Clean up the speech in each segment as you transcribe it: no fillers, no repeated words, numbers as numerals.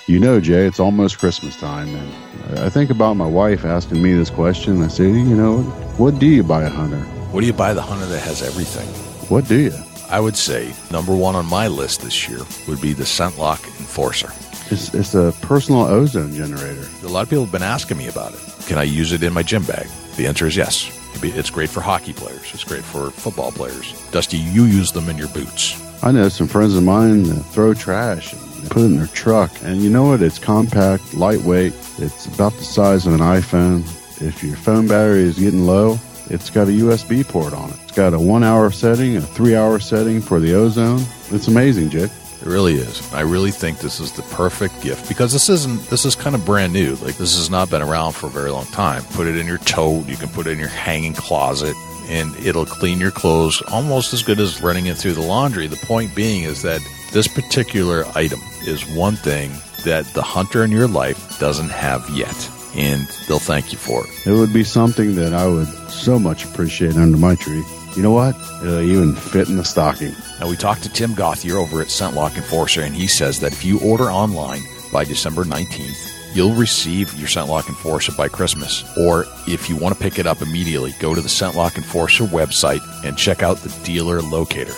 You know, Jay, it's almost Christmas time, and I think about my wife asking me this question. I say, what do you buy a hunter? What do you buy the hunter that has everything? What do you? I would say number one on my list this year would be the ScentLock Enforcer. It's a personal ozone generator. A lot of people have been asking me about it. Can I use it in my gym bag? The answer is yes. It's great for hockey players. It's great for football players. Dusty, you use them in your boots. I know some friends of mine that throw trash and put it in their truck. And you know what? It's compact, lightweight. It's about the size of an iPhone. If your phone battery is getting low, it's got a USB port on it. It's got a 1 hour setting, a 3 hour setting for the ozone. It's amazing, Jake. It really is. I really think this is the perfect gift because this is kind of brand new. Like, this has not been around for a very long time. Put it in your tote. You can put it in your hanging closet, and it'll clean your clothes almost as good as running it through the laundry. The point being is that this particular item is one thing that the hunter in your life doesn't have yet, and they'll thank you for it. It would be something that I would so much appreciate under my tree. You know what? It'll even fit in the stocking. Now, we talked to Tim Gothier over at ScentLock Enforcer, and he says that if you order online by December 19th, you'll receive your ScentLock Enforcer by Christmas. Or if you want to pick it up immediately, go to the ScentLock Enforcer website and check out the dealer locator.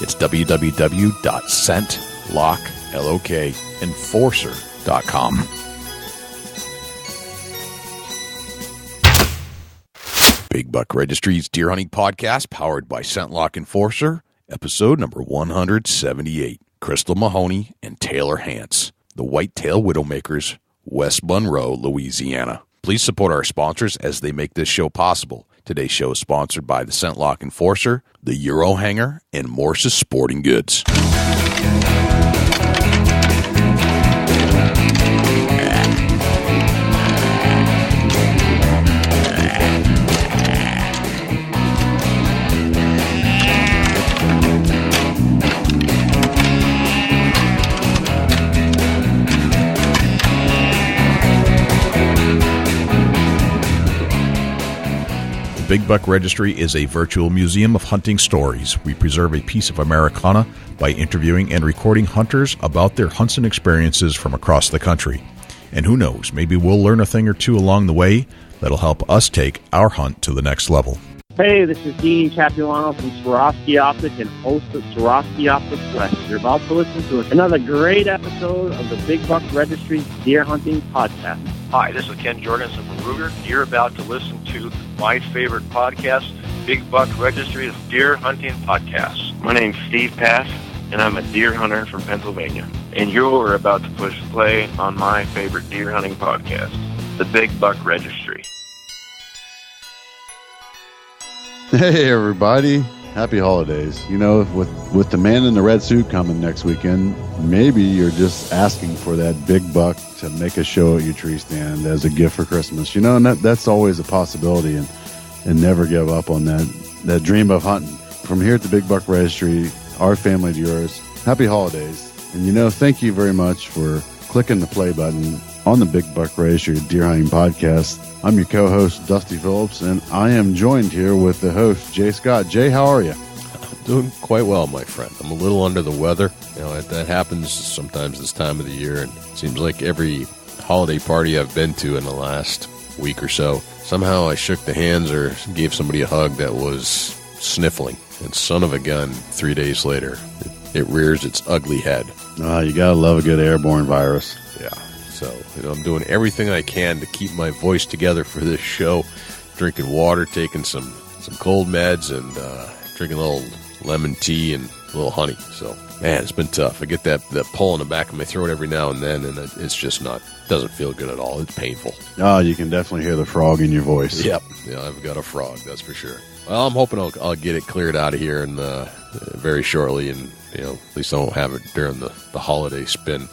It's www.scentlock.enforcer.com. Big Buck Registry's Deer Hunting Podcast, powered by ScentLock Enforcer, episode number 178. KRYSTLE Mahoney and Taylor HANCE, the Whitetail Widowmakers, West Monroe, Louisiana. Please support our sponsors as they make this show possible. Today's show is sponsored by the ScentLock Enforcer, the Euro Hanger, and Morse's Sporting Goods. Big Buck Registry is a virtual museum of hunting stories. We preserve a piece of Americana by interviewing and recording hunters about their hunts and experiences from across the country. And who knows, maybe we'll learn a thing or two along the way that'll help us take our hunt to the next level. Hey, this is Dean Capulano from Swarovski Optics and host of Swarovski Optics West. You're about to listen to another great episode of the Big Buck Registry Deer Hunting Podcast. Hi, this is Ken Jorgensen from Ruger. You're about to listen to my favorite podcast, Big Buck Registry's Deer Hunting Podcast. My name's Steve Pass, and I'm a deer hunter from Pennsylvania. And you're about to push play on my favorite deer hunting podcast, the Big Buck Registry. Hey, everybody. Happy holidays. You know, with the man in the red suit coming next weekend, maybe you're just asking for that big buck to make a show at your tree stand as a gift for Christmas. You know, and that's always a possibility, and never give up on that dream of hunting. From here at the Big Buck Registry, our family to yours, happy holidays. And, you know, thank you very much for clicking the play button on the Big Buck Registry Deer Hunting Podcast. I'm your co-host, Dusty Phillips, and I am joined here with the host, Jay Scott. Jay, how are you? I'm doing quite well, my friend. I'm a little under the weather. You know, that happens sometimes this time of the year, and it seems like every holiday party I've been to in the last week or so, somehow I shook the hands or gave somebody a hug that was sniffling. And son of a gun, 3 days later, it rears its ugly head. You gotta love a good airborne virus. Yeah. So, you know, I'm doing everything I can to keep my voice together for this show. Drinking water, taking some cold meds, and drinking a little lemon tea and a little honey. So, man, it's been tough. I get that pull in the back of my throat every now and then, and it's just doesn't feel good at all. It's painful. Oh, you can definitely hear the frog in your voice. Yep. Yeah, I've got a frog, that's for sure. Well, I'm hoping I'll get it cleared out of here and very shortly, and, you know, at least I won't have it during the holiday spin.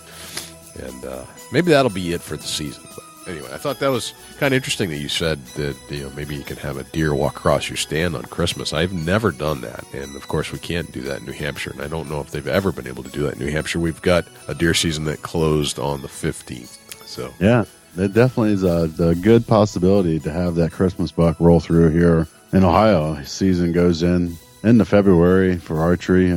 And maybe that'll be it for the season. But anyway, I thought that was kind of interesting that you said that, you know, maybe you can have a deer walk across your stand on Christmas. I've never done that. And, of course, we can't do that in New Hampshire. And I don't know if they've ever been able to do that in New Hampshire. We've got a deer season that closed on the 15th. So yeah, it definitely is a good possibility to have that Christmas buck roll through here in Ohio. Season goes into February for archery.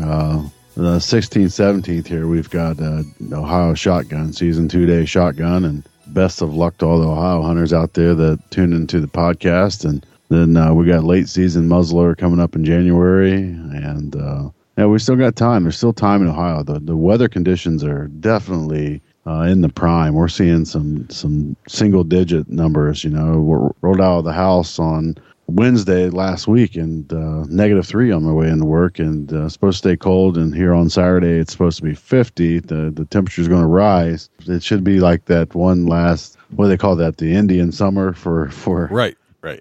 the 16th, 17th here, we've got Ohio Shotgun, season 2-day shotgun, and best of luck to all the Ohio hunters out there that tune into the podcast. And then we got late season muzzler coming up in January, and we still got time. There's still time in Ohio. The weather conditions are definitely in the prime. We're seeing some single digit numbers. We're rolled out of the house on Wednesday last week and -3 on my way into work, and supposed to stay cold. And here on Saturday it's supposed to be 50. The temperature's going to rise. It should be like that one last, what do they call that, the Indian summer for right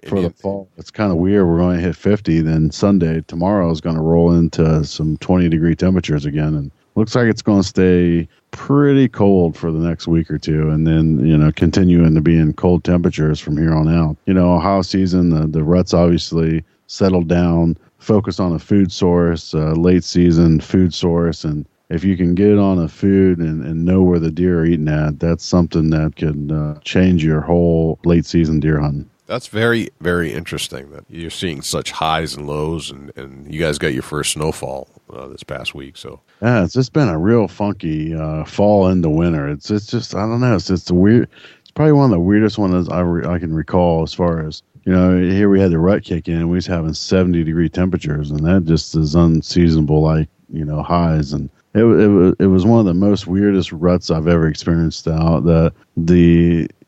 for the fall. It's kind of weird. We're going to hit 50, then Sunday, tomorrow is going to roll into some 20-degree temperatures again, and looks like it's going to stay pretty cold for the next week or two, and then continuing to be in cold temperatures from here on out. Ohio season, the rut's obviously settled down, focus on a food source, late season food source, and if you can get on a food and know where the deer are eating at, that's something that could change your whole late season deer hunting. That's very, very interesting that you're seeing such highs and lows, and you guys got your first snowfall this past week. So yeah, it's just been a real funky fall into winter. It's just, I don't know. It's weird. It's probably one of the weirdest ones I can recall, as far as, here we had the rut kick in. We was having 70-degree temperatures, and that just is unseasonable, highs. And it was one of the most weirdest ruts I've ever experienced out.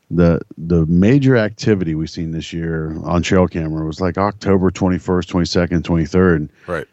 The major activity we've seen this year on trail camera was like October 21st, 22nd, 23rd. Right.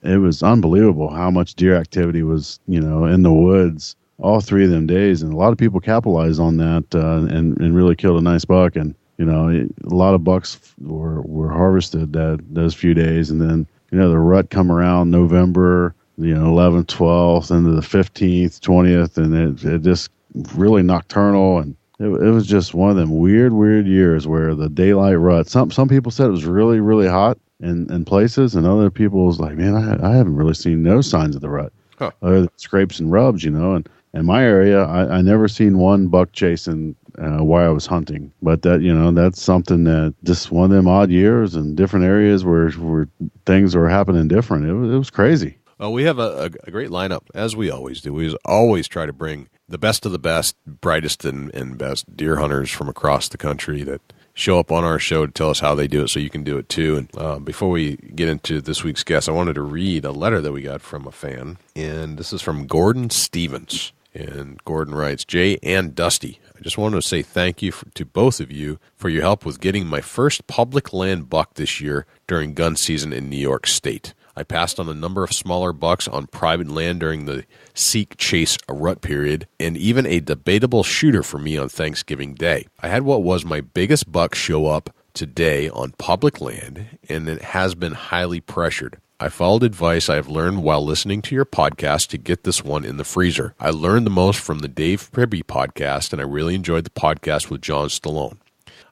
It was unbelievable how much deer activity was, in the woods all 3 of them days. And a lot of people capitalized on that and really killed a nice buck. And, a lot of bucks were harvested those few days. And then, the rut come around November, 11th, 12th, into the 15th, 20th. And it just really nocturnal, and it was just one of them weird years where the daylight rut. Some people said it was really, really hot in places, and other people was like, man, I haven't really seen no signs of the rut. Huh. Other than scrapes and rubs, And in my area, I never seen one buck chasing while I was hunting. But that, that's something that just one of them odd years in different areas where things were happening different. It was crazy. Well, we have a great lineup, as we always do. We always try to bring the best of the best, brightest and best deer hunters from across the country that show up on our show to tell us how they do it, so you can do it too. And before we get into this week's guest, I wanted to read a letter that we got from a fan, and this is from Gordon Stevens. And Gordon writes, Jay and Dusty, I just wanted to say thank you to both of you for your help with getting my first public land buck this year during gun season in New York State. I passed on a number of smaller bucks on private land during the seek, chase, rut period, and even a debatable shooter for me on Thanksgiving Day. I had what was my biggest buck show up today on public land, and it has been highly pressured. I followed advice I have learned while listening to your podcast to get this one in the freezer. I learned the most from the Dave Pribby podcast, and I really enjoyed the podcast with John Stallone.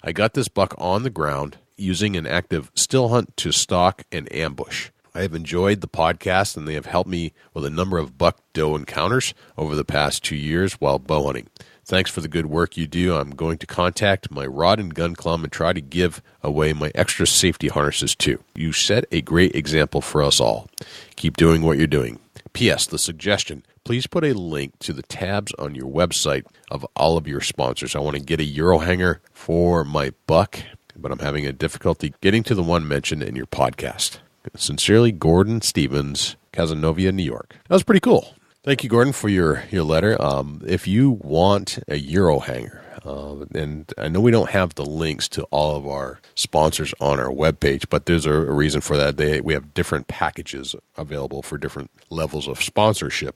I got this buck on the ground using an active still hunt to stalk and ambush. I have enjoyed the podcast, and they have helped me with a number of buck-doe encounters over the past 2 years while bow hunting. Thanks for the good work you do. I'm going to contact my rod and gun club and try to give away my extra safety harnesses too. You set a great example for us all. Keep doing what you're doing. P.S. The suggestion, please put a link to the tabs on your website of all of your sponsors. I want to get a Euro hanger for my buck, but I'm having a difficulty getting to the one mentioned in your podcast. Sincerely, Gordon Stevens, Cazenovia, New York. That was pretty cool. Thank you, Gordon, for your letter. If you want a Euro hanger, and I know we don't have the links to all of our sponsors on our webpage, but there's a reason for that. We have different packages available for different levels of sponsorship,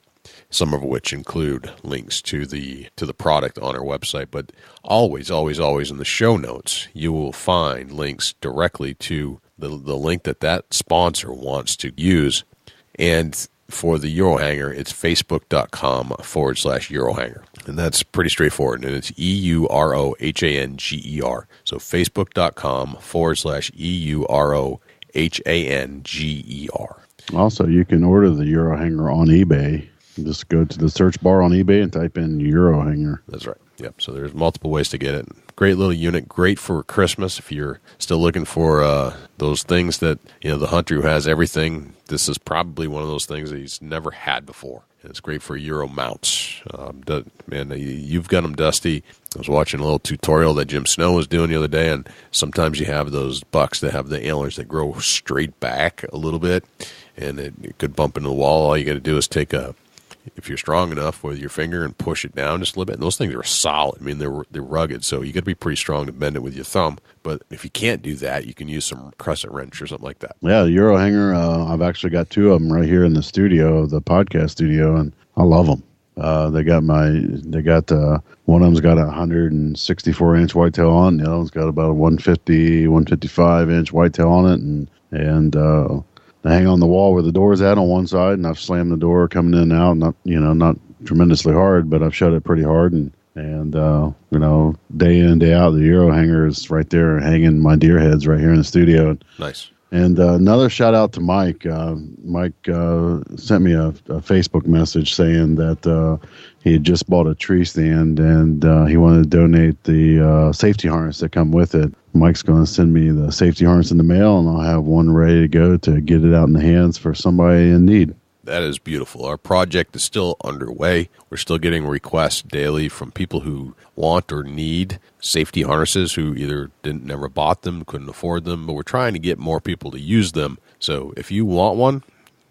some of which include links to the product on our website. But always in the show notes, you will find links directly to the link that sponsor wants to use. And for the Euro hanger, it's facebook.com/Eurohanger. And that's pretty straightforward. And it's EUROHANGER. So facebook.com/EUROHANGER. Also, you can order the Euro hanger on eBay. Just go to the search bar on eBay and type in Euro hanger. That's right. Yep. So there's multiple ways to get it. Great little unit. Great for Christmas if you're still looking for those things that, the hunter who has everything. This is probably one of those things that he's never had before. And it's great for Euro mounts. Man, you've got them, Dusty. I was watching a little tutorial that Jim Snow was doing the other day, and sometimes you have those bucks that have the antlers that grow straight back a little bit, and it could bump into the wall. All you got to do is take if you're strong enough with your finger and push it down just a little bit. And those things are solid. I mean, they're rugged, so you got to be pretty strong to bend it with your thumb. But if you can't do that, you can use some crescent wrench or something like that. Yeah, the Euro hanger, I've actually got 2 of them right here in the studio, the podcast studio, and I love them. One of them's got a 164 inch whitetail on, the other one's got about a 155 inch whitetail on it, and they hang on the wall where the door's at on one side, and I've slammed the door coming in and out, not tremendously hard, but I've shut it pretty hard, and day in, day out, the Euro hanger is right there hanging my deer heads right here in the studio. Nice. And another shout out to Mike. Mike sent me a Facebook message saying that he had just bought a tree stand and he wanted to donate the safety harness that come with it. Mike's going to send me the safety harness in the mail, and I'll have one ready to go to get it out in the hands for somebody in need. That is beautiful. Our project is still underway. We're still getting requests daily from people who want or need safety harnesses, who either never bought them, couldn't afford them, but we're trying to get more people to use them. So if you want one,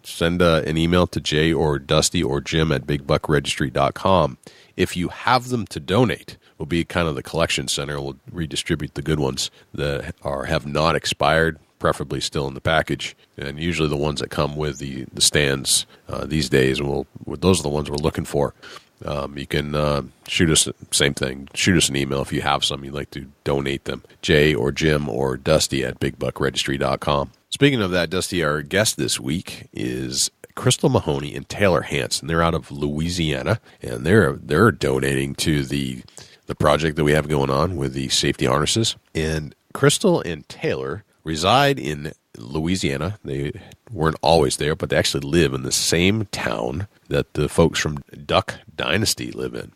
send an email to Jay or Dusty or Jim at bigbuckregistry.com. If you have them to donate, we'll be kind of the collection center. We'll redistribute the good ones that have not expired, preferably still in the package, and usually the ones that come with the stands these days. And those are the ones we're looking for. You can shoot us, same thing, shoot us an email if you have some you'd like to donate them. Jay or Jim or Dusty at bigbuckregistry.com. Speaking of that, Dusty, our guest this week is KRYSTLE, MAHONEY, and Taylor HANCE, and they're out of Louisiana, and they're donating to the project that we have going on with the safety harnesses. And KRYSTLE and Taylor reside in Louisiana. They weren't always there, but they actually live in the same town that the folks from Duck Dynasty live in.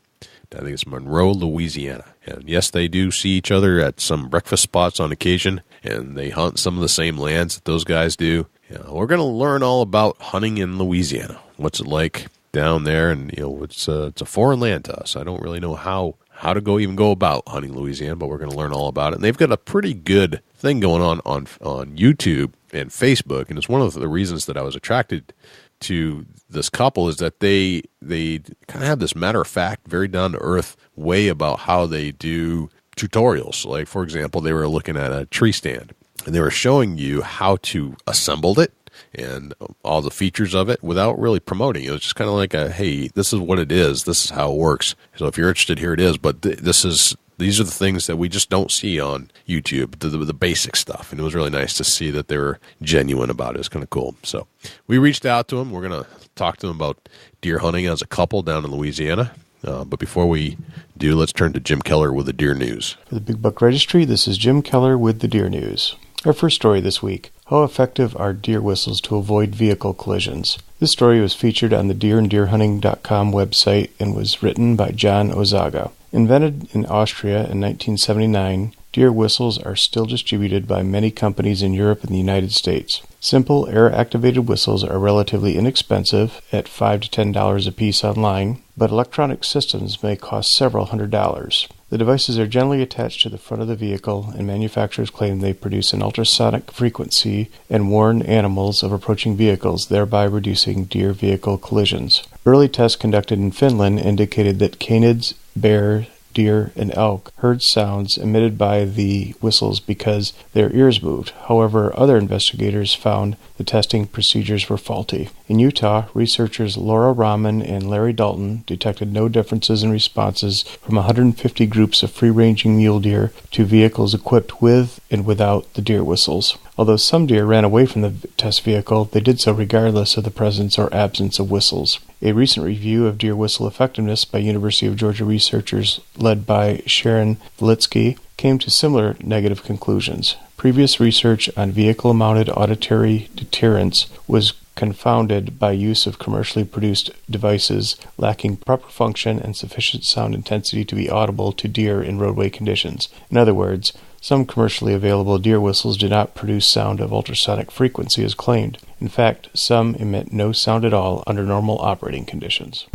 I think it's Monroe, Louisiana. And yes, they do see each other at some breakfast spots on occasion, and they hunt some of the same lands that those guys do. We're going to learn all about hunting in Louisiana. What's it like down there? And it's a foreign land to us. I don't really know how to go about hunting Louisiana, but we're going to learn all about it. And they've got a pretty good thing going on YouTube and Facebook, and it's one of the reasons that I was attracted to this couple is that they kind of have this matter-of-fact, very down-to-earth way about how they do tutorials. Like, for example, they were looking at a tree stand, and they were showing you how to assemble it and all the features of it without really promoting it. It was just kind of like hey, this is what it is. This is how it works. So if you're interested, here it is. But these are the things that we just don't see on YouTube, the basic stuff. And it was really nice to see that they were genuine about it. It's kind of cool. So we reached out to them. We're going to talk to them about deer hunting as a couple down in Louisiana. But before we do, let's turn to Jim Keller with the deer news. For the Big Buck Registry, this is Jim Keller with the deer news. Our first story this week: how effective are deer whistles to avoid vehicle collisions? This story was featured on the deeranddeerhunting.com website and was written by John Ozaga. Invented in Austria in 1979, deer whistles are still distributed by many companies in Europe and the United States. Simple air-activated whistles are relatively inexpensive at $5 to $10 a piece online, but electronic systems may cost several $100s. The devices are generally attached to the front of the vehicle, and manufacturers claim they produce an ultrasonic frequency and warn animals of approaching vehicles, thereby reducing deer vehicle collisions. Early tests conducted in Finland indicated that canids, bear, deer, and elk heard sounds emitted by the whistles because their ears moved. However, other investigators found the testing procedures were faulty. In Utah, researchers Laura Rahman and Larry Dalton detected no differences in responses from 150 groups of free-ranging mule deer to vehicles equipped with and without the deer whistles. Although some deer ran away from the test vehicle, they did so regardless of the presence or absence of whistles. A recent review of deer whistle effectiveness by University of Georgia researchers led by Sharon Velitsky came to similar negative conclusions. Previous research on vehicle-mounted auditory deterrence was confounded by use of commercially produced devices lacking proper function and sufficient sound intensity to be audible to deer in roadway conditions. In other words, some commercially available deer whistles do not produce sound of ultrasonic frequency as claimed. In fact, some emit no sound at all under normal operating conditions.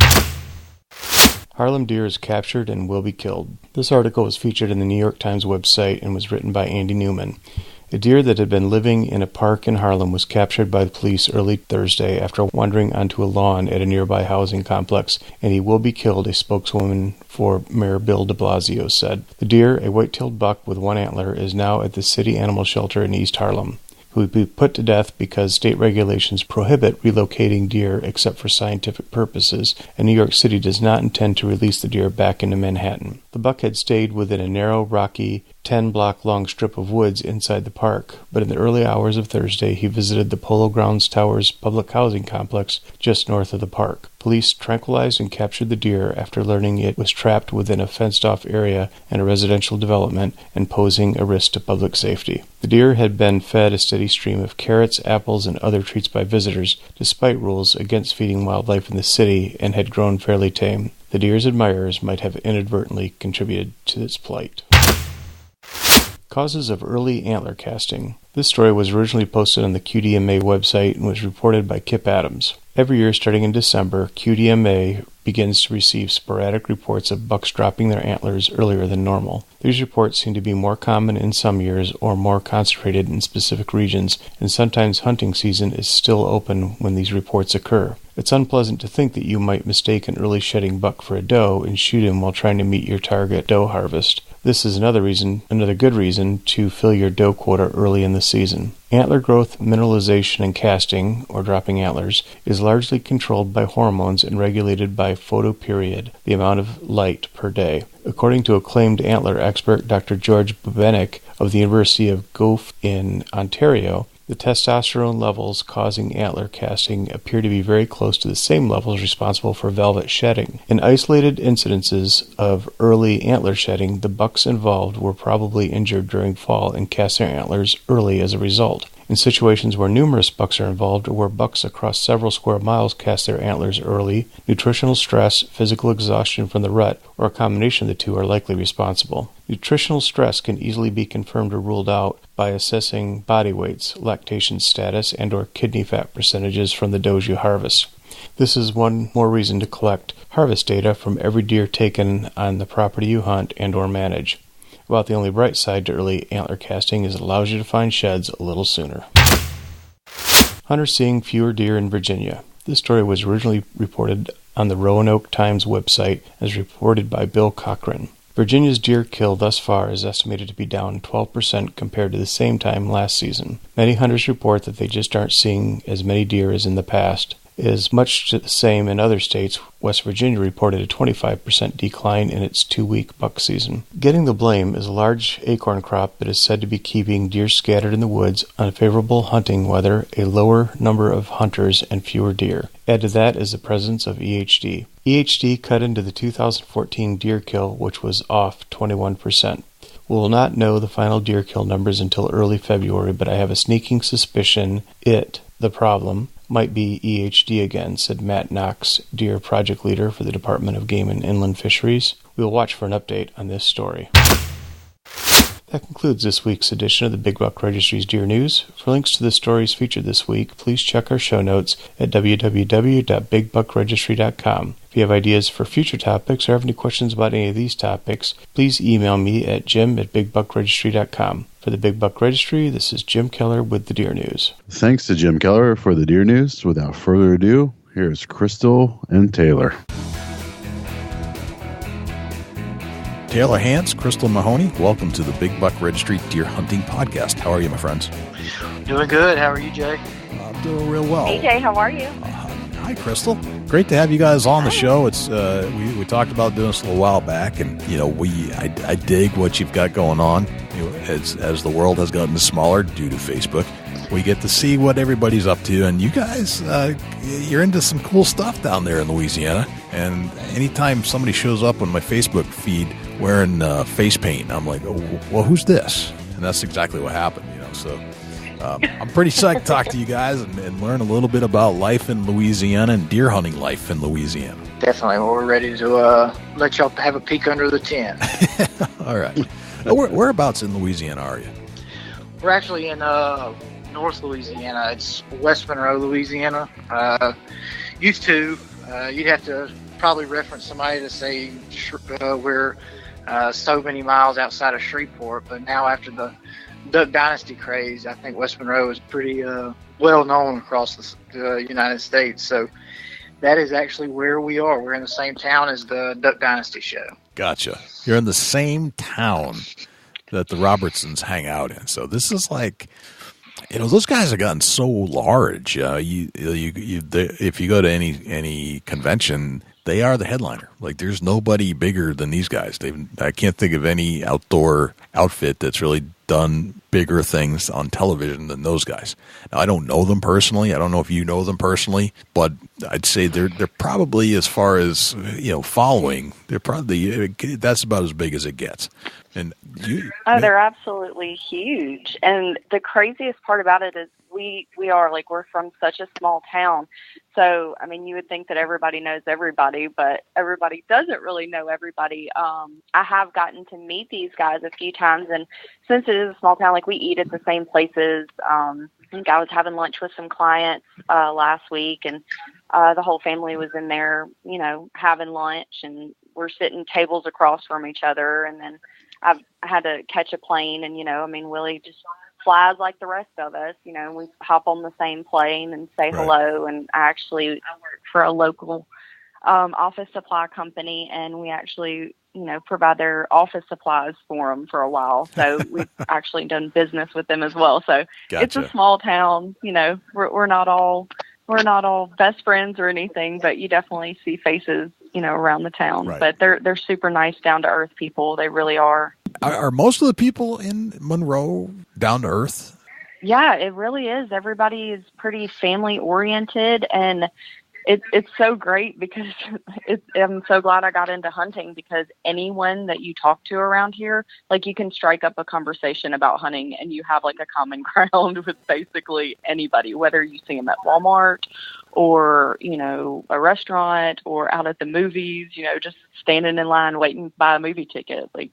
Harlem deer is captured and will be killed. This article was featured in the New York Times website and was written by Andy Newman. A deer that had been living in a park in Harlem was captured by the police early Thursday after wandering onto a lawn at a nearby housing complex, and he will be killed, a spokeswoman for Mayor Bill de Blasio said. The deer, a white-tailed buck with one antler, is now at the city animal shelter in East Harlem. Who would be put to death because state regulations prohibit relocating deer except for scientific purposes, and New York City does not intend to release the deer back into Manhattan. The buck had stayed within a narrow, rocky, 10-block-long strip of woods inside the park, but in the early hours of Thursday he visited the Polo Grounds Towers public housing complex just north of the park. Police tranquilized and captured the deer after learning it was trapped within a fenced-off area in a residential development and posing a risk to public safety. The deer had been fed a steady stream of carrots, apples, and other treats by visitors, despite rules against feeding wildlife in the city, and had grown fairly tame. The deer's admirers might have inadvertently contributed to its plight. Causes of early antler casting. This story was originally posted on the QDMA website and was reported by Kip Adams. Every year starting in December, QDMA begins to receive sporadic reports of bucks dropping their antlers earlier than normal. These reports seem to be more common in some years or more concentrated in specific regions, and sometimes hunting season is still open when these reports occur. It's unpleasant to think that you might mistake an early shedding buck for a doe and shoot him while trying to meet your target doe harvest. This is another good reason to fill your doe quota early in the season. Antler growth, mineralization, and casting, or dropping antlers, is largely controlled by hormones and regulated by photoperiod, the amount of light per day. According to acclaimed antler expert Dr. George Bubenik of the University of Guelph in Ontario, the testosterone levels causing antler casting appear to be very close to the same levels responsible for velvet shedding. In isolated incidences of early antler shedding, the bucks involved were probably injured during fall and cast their antlers early as a result. In situations where numerous bucks are involved or where bucks across several square miles cast their antlers early, nutritional stress, physical exhaustion from the rut, or a combination of the two are likely responsible. Nutritional stress can easily be confirmed or ruled out by assessing body weights, lactation status, and/or kidney fat percentages from the does you harvest. This is one more reason to collect harvest data from every deer taken on the property you hunt and/or manage. About the only bright side to early antler casting is it allows you to find sheds a little sooner. Hunters seeing fewer deer in Virginia. This story was originally reported on the Roanoke Times website as reported by Bill Cochran. Virginia's deer kill thus far is estimated to be down 12% compared to the same time last season. Many hunters report that they just aren't seeing as many deer as in the past. It is much the same in other states. West Virginia reported a 25% decline in its 2-week buck season. Getting the blame is a large acorn crop that is said to be keeping deer scattered in the woods, unfavorable hunting weather, a lower number of hunters, and fewer deer. Add to that is the presence of EHD. EHD cut into the 2014 deer kill, which was off 21%. We will not know the final deer kill numbers until early February, but I have a sneaking suspicion the problem, might be EHD again, said Matt Knox, deer project leader for the Department of Game and Inland Fisheries. We will watch for an update on this story. That concludes this week's edition of the Big Buck Registry's Deer News. For links to the stories featured this week, please check our show notes at www.bigbuckregistry.com. If you have ideas for future topics or have any questions about any of these topics, please email me at jim@bigbuckregistry.com. For the Big Buck Registry, this is Jim Keller with the Deer News. Thanks to Jim Keller for the Deer News. Without further ado, here's Crystal and Taylor. Taylor HANCE, Crystal Mahoney, welcome to the Big Buck Registry Deer Hunting Podcast. How are you, my friends? Doing good. How are you, Jay? I'm doing real well. Hey, Jay, how are you? Hi, Crystal. Great to have you guys on the show. It's we talked about doing this a little while back, and I dig what you've got going on. As the world has gotten smaller due to Facebook, we get to see what everybody's up to, and you guys, you're into some cool stuff down there in Louisiana. And anytime somebody shows up on my Facebook feed wearing face paint, I'm like, oh, well, who's this? And that's exactly what happened, So I'm pretty psyched to talk to you guys and learn a little bit about life in Louisiana and deer hunting life in Louisiana. Definitely. We're ready to let y'all have a peek under the tent. All right. Whereabouts in Louisiana are you? We're actually in North Louisiana. It's West Monroe, Louisiana. Used to, you'd have to probably reference somebody to say we're so many miles outside of Shreveport, but now after the Duck Dynasty craze, I think West Monroe is pretty well known across the United States. So that is actually where we are. We're in the same town as the Duck Dynasty show. Gotcha. You're in the same town that the Robertsons hang out in. So this is like, those guys have gotten so large. If you go to any convention, they are the headliner. Like, there's nobody bigger than these guys. I can't think of any outdoor outfit that's really done bigger things on television than those guys. Now, I don't know them personally. I don't know if you know them personally, but I'd say they're probably, as far as following, they're probably that's about as big as it gets. And they're absolutely huge. And the craziest part about it is we're from such a small town. So, I mean, you would think that everybody knows everybody, but everybody doesn't really know everybody. I have gotten to meet these guys a few times, and since it is a small town, like, we eat at the same places. I think I was having lunch with some clients last week, and the whole family was in there, having lunch, and we're sitting tables across from each other. And then I had to catch a plane, and, Willie just flies like the rest of us, we hop on the same plane and say hello. And I work for a local office supply company, and we actually, provide their office supplies for them for a while. So we've actually done business with them as well. So Gotcha. It's a small town, we're not all best friends or anything, but you definitely see faces, around the town. Right. But they're super nice, down to earth people. They really are. Are most of the people in Monroe down to earth? Yeah, it really is. Everybody is pretty family oriented, and it's so great because I'm so glad I got into hunting, because anyone that you talk to around here, like, you can strike up a conversation about hunting and you have like a common ground with basically anybody, whether you see them at Walmart or, a restaurant or out at the movies, just standing in line waiting to buy a movie ticket. Like,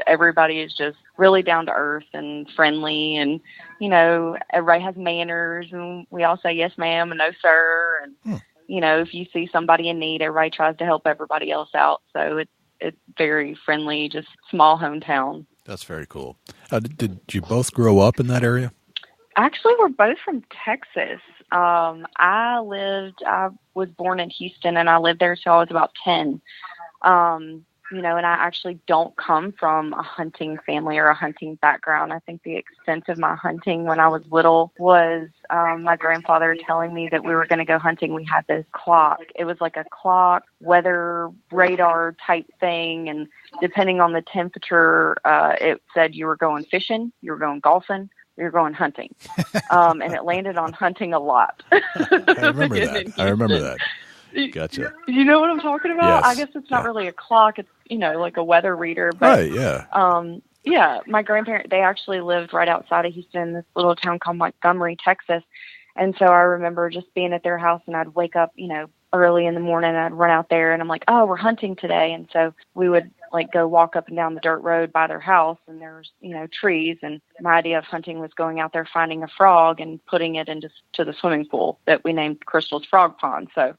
everybody is just really down to earth and friendly, and, everybody has manners, and we all say yes ma'am and no sir. And, if you see somebody in need, everybody tries to help everybody else out. So it's very friendly, just small hometown. That's very cool. Did you both grow up in that area? Actually, we're both from Texas. I was born in Houston, and I lived there till I was about 10. And I actually don't come from a hunting family or a hunting background. I think the extent of my hunting when I was little was my grandfather telling me that we were going to go hunting. We had this clock. It was like a clock, weather radar type thing, and depending on the temperature, it said you were going fishing, you were going golfing, you're going hunting. And it landed on hunting a lot. I remember that. Gotcha. You know what I'm talking about? Yes. I guess it's not really a clock. It's, like a weather reader. But, right, yeah. Yeah, my grandparents, they actually lived right outside of Houston, in this little town called Montgomery, Texas. And so I remember just being at their house, and I'd wake up, early in the morning, and I'd run out there, and I'm like, oh, we're hunting today. And so we would go walk up and down the dirt road by their house, and there's, trees. And my idea of hunting was going out there, finding a frog and putting it into the swimming pool that we named Crystal's Frog Pond. So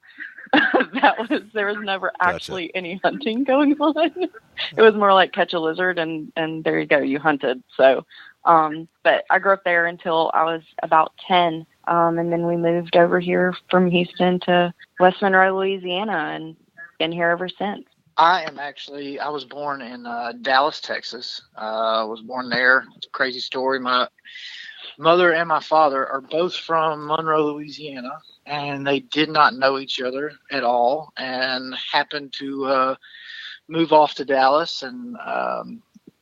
there was never actually any hunting going on. It was more like catch a lizard and there you go, you hunted. So, but I grew up there until I was about 10. And then we moved over here from Houston to West Monroe, Louisiana, and been here ever since. I was born in Dallas, Texas. I was born there. It's a crazy story. My mother and my father are both from Monroe, Louisiana, and they did not know each other at all, and happened to move off to Dallas. And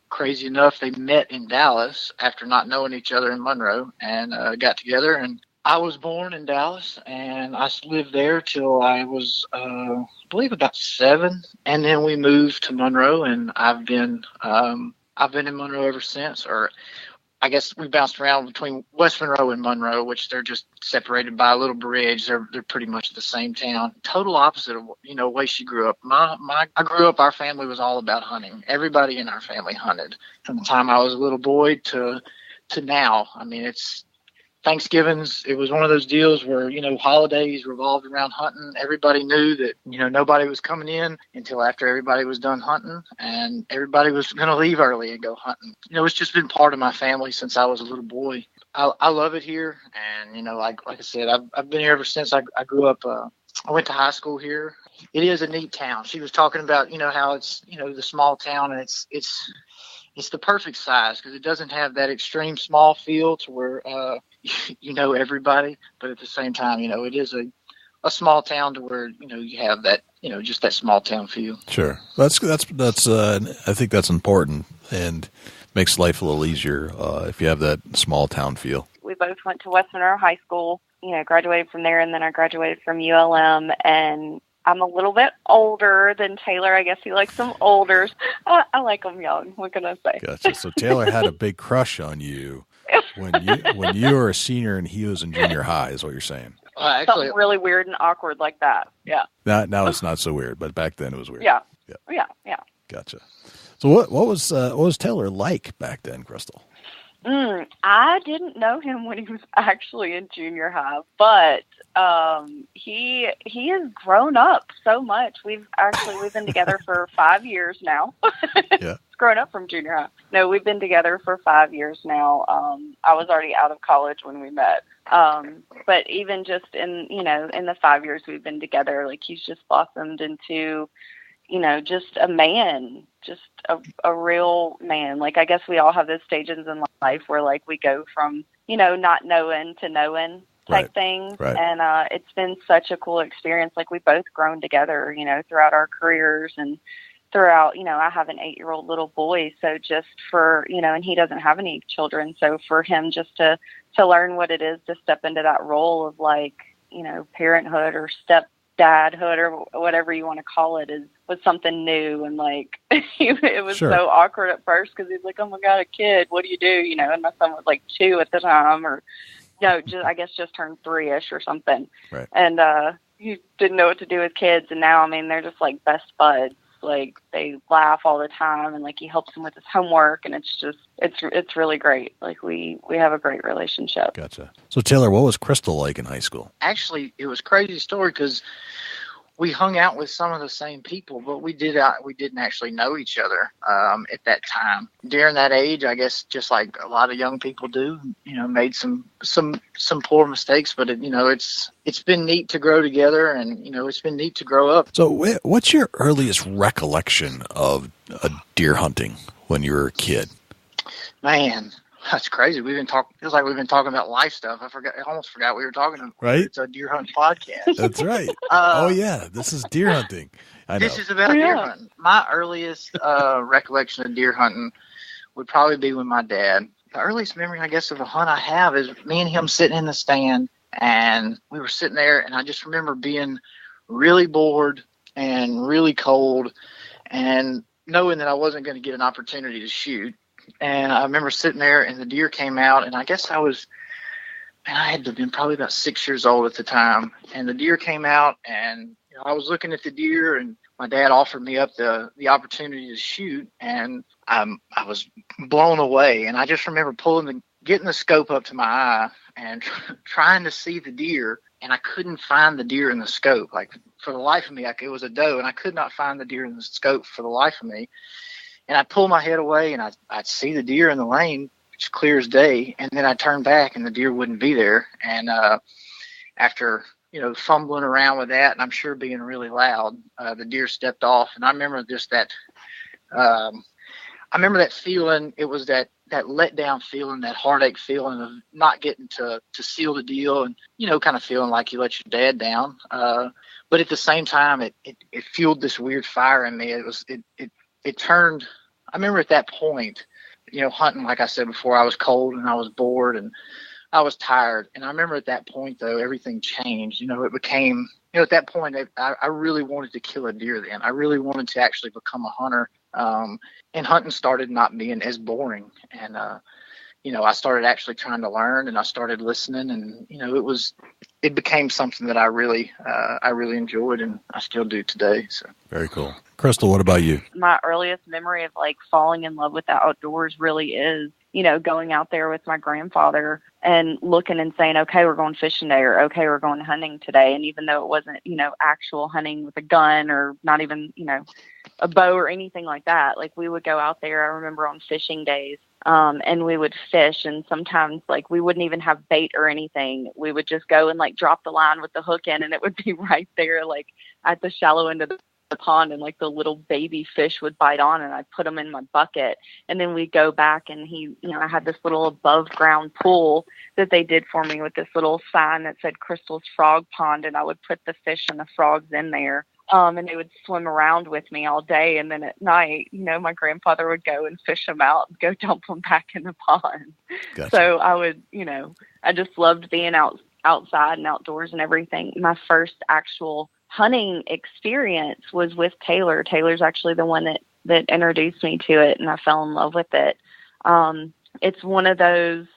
crazy enough, they met in Dallas after not knowing each other in Monroe, and got together. And I was born in Dallas, and I lived there till I was, I believe, about 7. And then we moved to Monroe, and I've been in Monroe ever since. Or I guess we bounced around between West Monroe and Monroe, which they're just separated by a little bridge. They're pretty much the same town. Total opposite of, way she grew up. I grew up, our family was all about hunting. Everybody in our family hunted from the time I was a little boy to now. I mean, it's Thanksgivings. It was one of those deals where, holidays revolved around hunting. Everybody knew that, nobody was coming in until after everybody was done hunting, and everybody was going to leave early and go hunting. It's just been part of my family since I was a little boy. I love it here. And, like I said, I've been here ever since I grew up. I went to high school here. It is a neat town. She was talking about, how it's, the small town, and it's the perfect size because it doesn't have that extreme small feel to where, everybody, but at the same time, it is a small town to where, you have that, just that small town feel. Sure. That's I think that's important and makes life a little easier if you have that small town feel. We both went to West Monroe High School, graduated from there, and then I graduated from ULM, and I'm a little bit older than Taylor. I guess he likes them older. I like them young. What can I say? Gotcha. So Taylor had a big crush on you when you were a senior and he was in junior high, is what you're saying. Actually, something really weird and awkward like that. Yeah. Now it's not so weird, but back then it was weird. Yeah. Gotcha. So what was Taylor like back then, Crystal? I didn't know him when he was actually in junior high, but he has grown up so much. We've been together for 5 years now. Yeah. Grown up from junior high. No, we've been together for 5 years now. I was already out of college when we met. But even just in the 5 years we've been together, like he's just blossomed into, just a man, just a real man. Like, I guess we all have those stages in life where like we go from, not knowing to knowing type thing. Right. And, it's been such a cool experience. Like, we've both grown together, throughout our careers and throughout, I have an 8-year-old little boy. So just for, and he doesn't have any children. So for him just to learn what it is to step into that role of like, parenthood or stepdadhood or whatever you want to call it was something new. And like, it was Sure. so awkward at first because he's like, oh my God, a kid, what do you do? And my son was like 2 at the time, or I guess just turned 3-ish or something. Right. And, he didn't know what to do with kids. And now, I mean, they're just like best buds. Like, they laugh all the time, and like he helps him with his homework, and it's really great. Like, we have a great relationship. Gotcha. So Taylor, what was Crystal like in high school? Actually, it was a crazy story because we hung out with some of the same people, but we didn't actually know each other at that time. During that age, I guess, just like a lot of young people do, made some poor mistakes. But it's been neat to grow together, and it's been neat to grow up. So what's your earliest recollection of deer hunting when you were a kid? Man, that's crazy. Feels like we've been talking about life stuff. I almost forgot we were talking about. Right? It's a deer hunting podcast. That's right. Oh yeah, this is deer hunting. I know. This is about deer hunting. My earliest recollection of deer hunting would probably be with my dad. The earliest memory, I guess, of a hunt I have is me and him sitting in the stand, and we were sitting there, and I just remember being really bored and really cold, and knowing that I wasn't going to get an opportunity to shoot. And I remember sitting there, and the deer came out, and I guess I had to have been probably about 6 years old at the time. And the deer came out, and I was looking at the deer, and my dad offered me up the opportunity to shoot, and I was blown away. And I just remember getting the scope up to my eye and trying to see the deer, and I couldn't find the deer in the scope. Like, for the life of me, it was a doe, and I could not find the deer in the scope for the life of me. And I'd pull my head away, and I'd see the deer in the lane, which clear as day, and then I'd turn back, and the deer wouldn't be there. And after fumbling around with that, and I'm sure being really loud, the deer stepped off. And I remember just that. I remember that feeling. It was that letdown feeling, that heartache feeling of not getting to seal the deal, and kind of feeling like you let your dad down. But at the same time, it fueled this weird fire in me. It turned. I remember at that point, hunting, like I said before, I was cold and I was bored and I was tired. And I remember at that point, though, everything changed. It became, at that point, I really wanted to kill a deer then. I really wanted to actually become a hunter. And hunting started not being as boring. And I started actually trying to learn, and I started listening, and it became something that I really enjoyed, and I still do today. So very cool. Crystal, what about you? My earliest memory of like falling in love with the outdoors really is, going out there with my grandfather and looking and saying, okay, we're going fishing today, or okay, we're going hunting today. And even though it wasn't, actual hunting with a gun or not even, a bow or anything like that, like we would go out there, I remember on fishing days, and we would fish, and sometimes like we wouldn't even have bait or anything. We would just go and like drop the line with the hook in, and it would be right there, like at the shallow end of the pond, and like the little baby fish would bite on, and I'd put them in my bucket, and then we'd go back, and I had this little above ground pool that they did for me with this little sign that said Crystal's Frog Pond, and I would put the fish and the frogs in there. And they would swim around with me all day. And then at night, my grandfather would go and fish them out and go dump them back in the pond. Gotcha. So I would, I just loved being outside and outdoors and everything. My first actual hunting experience was with Taylor. Taylor's actually the one that introduced me to it, and I fell in love with it. It's one of those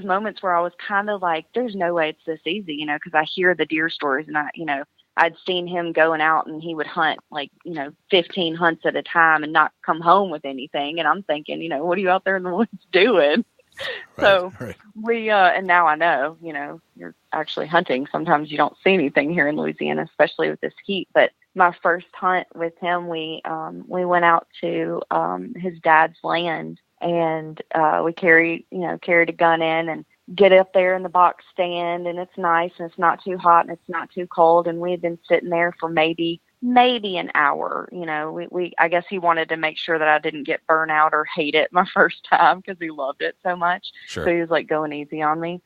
moments where I was kind of like, there's no way it's this easy, because I hear the deer stories, and I'd seen him going out, and he would hunt 15 hunts at a time and not come home with anything. And I'm thinking, what are you out there in the woods doing? Right. We, and now I know, you're actually hunting. Sometimes you don't see anything here in Louisiana, especially with this heat. But my first hunt with him, we went out to, his dad's land, and, we carried a gun in and get up there in the box stand, and it's nice, and it's not too hot, and it's not too cold. And we had been sitting there for maybe an hour. I guess he wanted to make sure that I didn't get burnt out or hate it my first time, because he loved it so much. Sure. So he was like going easy on me.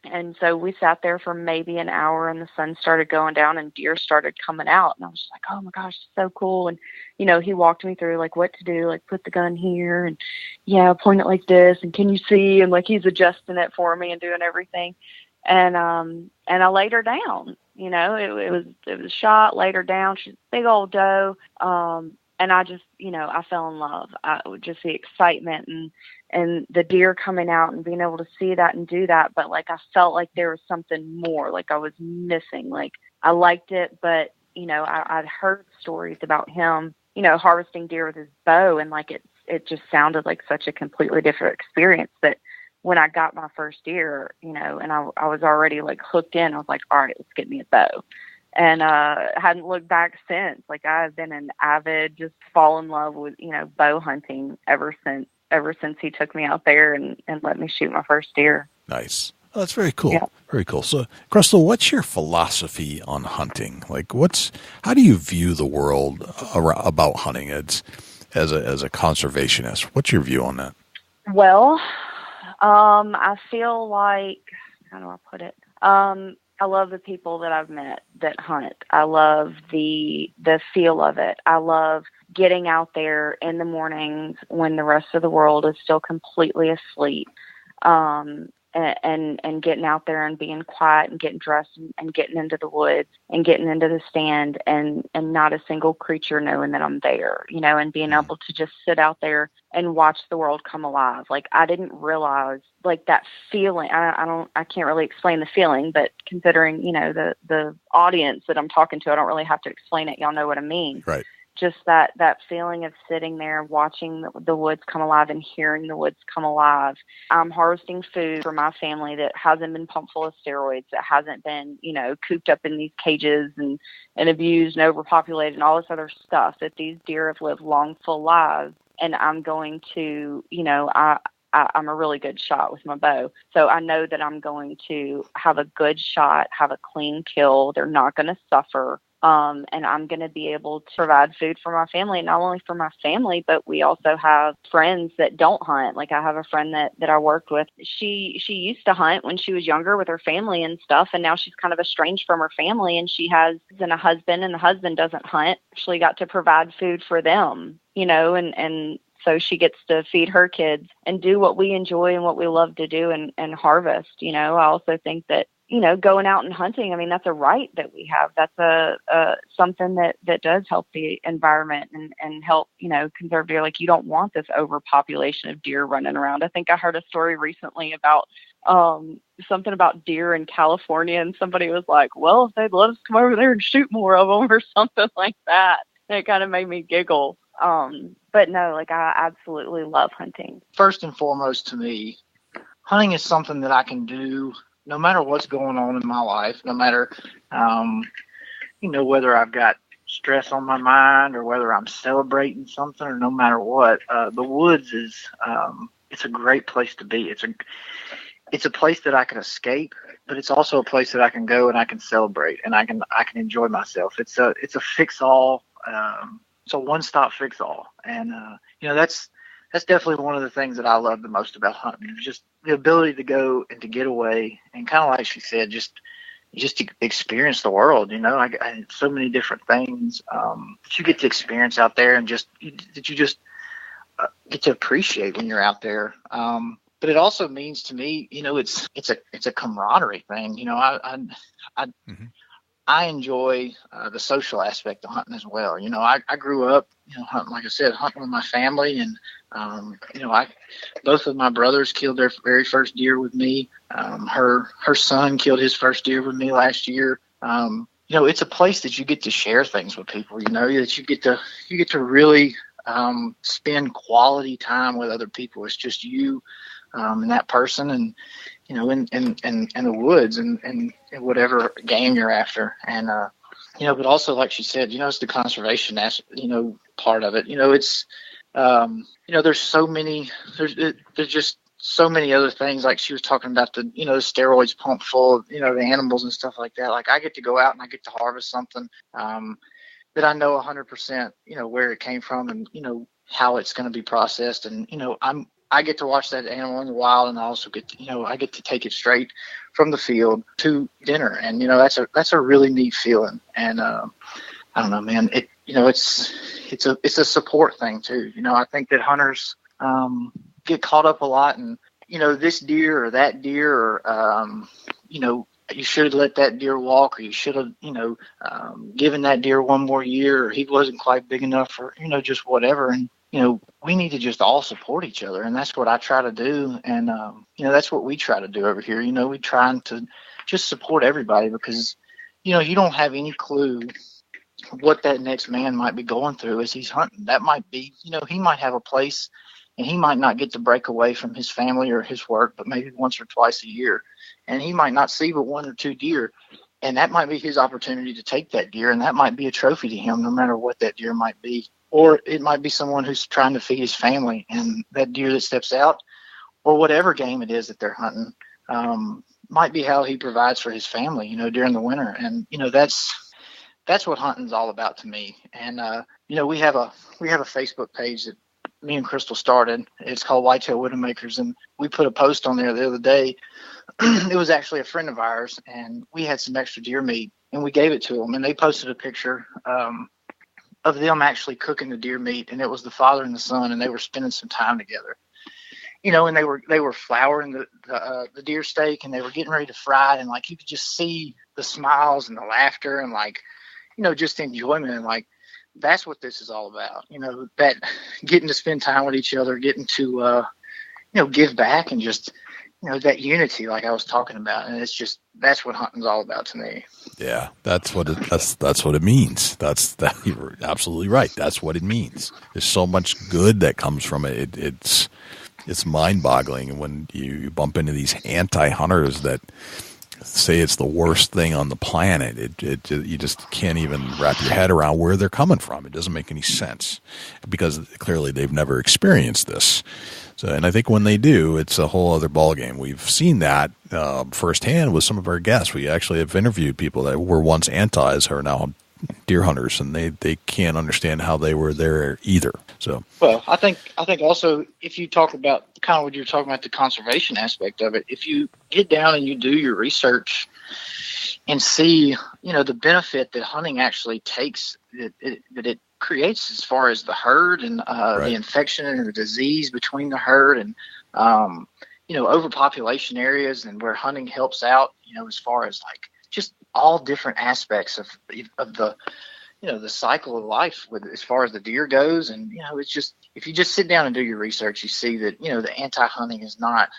And so we sat there for maybe an hour, and the sun started going down, and deer started coming out. And I was just like, oh my gosh, it's so cool. And, he walked me through like what to do, like put the gun here, and point it like this, and can you see? And like he's adjusting it for me and doing everything. And I laid her down. It was shot, laid her down. She's a big old doe. And I just, I fell in love. Just the excitement and the deer coming out and being able to see that and do that. But like, I felt like there was something more, like I was missing. Like I liked it, but I'd heard stories about him, harvesting deer with his bow. And like, it just sounded like such a completely different experience that when I got my first deer, and I was already like hooked in, I was like, all right, let's get me a bow. And hadn't looked back since. Like I've been an avid, just fall in love with, bow hunting ever since he took me out there and let me shoot my first deer. Nice. Oh, that's very cool. Yeah. Very cool. So, Crystal, what's your philosophy on hunting? Like, how do you view the world about hunting? It's as a conservationist. What's your view on that? Well, I feel like, how do I put it? I love the people that I've met that hunt. I love the feel of it. I love getting out there in the mornings when the rest of the world is still completely asleep, and getting out there and being quiet and getting dressed and getting into the woods and getting into the stand and not a single creature knowing that I'm there, and being able to just sit out there and watch the world come alive. Like I didn't realize like that feeling. I can't really explain the feeling, but considering, the audience that I'm talking to, I don't really have to explain it. Y'all know what I mean. Right. Just that feeling of sitting there, watching the woods come alive and hearing the woods come alive. I'm harvesting food for my family that hasn't been pumped full of steroids, that hasn't been, cooped up in these cages and abused and overpopulated and all this other stuff, that these deer have lived long, full lives. And I'm going to, I'm a really good shot with my bow. So I know that I'm going to have a good shot, have a clean kill. They're not going to suffer. And I'm going to be able to provide food for my family, not only for my family, but we also have friends that don't hunt. Like I have a friend that I worked with. She used to hunt when she was younger with her family and stuff. And now she's kind of estranged from her family, and she has a husband, and the husband doesn't hunt. She got to provide food for them, and so she gets to feed her kids and do what we enjoy and what we love to do and harvest. I also think that, going out and hunting, I mean, that's a right that we have. That's something that does help the environment and help, conserve deer. Like, you don't want this overpopulation of deer running around. I think I heard a story recently about something about deer in California, and somebody was like, well, if they'd let us come over there and shoot more of them or something like that. And it kind of made me giggle. But no, like, I absolutely love hunting. First and foremost, to me, hunting is something that I can do no matter what's going on in my life, no matter, whether I've got stress on my mind or whether I'm celebrating something, or no matter what. The woods is, it's a great place to be. It's a place that I can escape, but it's also a place that I can go and I can celebrate and I can enjoy myself. It's a fix all. It's a one-stop fix all. And, that's definitely one of the things that I love the most about hunting, is just the ability to go and to get away and, kind of like she said, just to experience the world. I so many different things that you get to experience out there, and that you just get to appreciate when you're out there. But it also means to me, it's a camaraderie thing. I enjoy the social aspect of hunting as well. I grew up, hunting, like I said, hunting with my family, and both of my brothers killed their very first deer with me. Her son killed his first deer with me last year. It's a place that you get to share things with people. That you get to really spend quality time with other people. It's just you and that person, and in the woods and whatever game you're after. And but also, like she said, it's the conservation part of it. It's there's so many, there's just so many other things. Like she was talking about the steroids pumped full of the animals and stuff like that. Like, I get to go out and I get to harvest something that I know 100% where it came from, and how it's going to be processed, and I get to watch that animal in the wild, and I also get to, I get to take it straight from the field to dinner, and that's a really neat feeling. And I don't know, man, it's a support thing too. I think that hunters get caught up a lot in this deer or that deer, or you should have let that deer walk, or you should have given that deer one more year, or he wasn't quite big enough, or just whatever. And we need to just all support each other, and that's what I try to do. And that's what we try to do over here. We try to just support everybody, because you don't have any clue what that next man might be going through as he's hunting. That might be, he might have a place, and he might not get to break away from his family or his work, but maybe once or twice a year, and he might not see but one or two deer, and that might be his opportunity to take that deer, and that might be a trophy to him, no matter what that deer might be. Or it might be someone who's trying to feed his family, and that deer that steps out, or whatever game it is that they're hunting, might be how he provides for his family, during the winter. And that's what hunting's all about to me. And we have a Facebook page that me and Crystal started. It's called Whitetail Widowmakers, and we put a post on there the other day. It was actually a friend of ours, and we had some extra deer meat, and we gave it to them, and they posted a picture of them actually cooking the deer meat, and it was the father and the son, and they were spending some time together. And they were flouring the deer steak, and they were getting ready to fry it, and like you could just see the smiles and the laughter and just enjoyment, and that's what this is all about. That getting to spend time with each other, getting to give back, and just that unity, like I was talking about. And that's what hunting's all about to me. Yeah, that's what it means. You're absolutely right. That's what it means. There's so much good that comes from it. It's mind-boggling. And when you bump into these anti-hunters that say it's the worst thing on the planet, you just can't even wrap your head around where they're coming from. It doesn't make any sense, because clearly they've never experienced this. So, and I think when they do, it's a whole other ballgame. We've seen that firsthand with some of our guests. We actually have interviewed people that were once antis who are now deer hunters, and they can't understand how they were there either. So, well, I think also, if you talk about kind of what you're talking about, the conservation aspect of it, if you get down and you do your research and see, the benefit that hunting actually takes, that it creates as far as the herd and right. The infection and the disease between the herd, and overpopulation areas and where hunting helps out, as far as like just all different aspects of the, the cycle of life as far as the deer goes. And, it's just, if you just sit down and do your research, you see that, the anti-hunting is not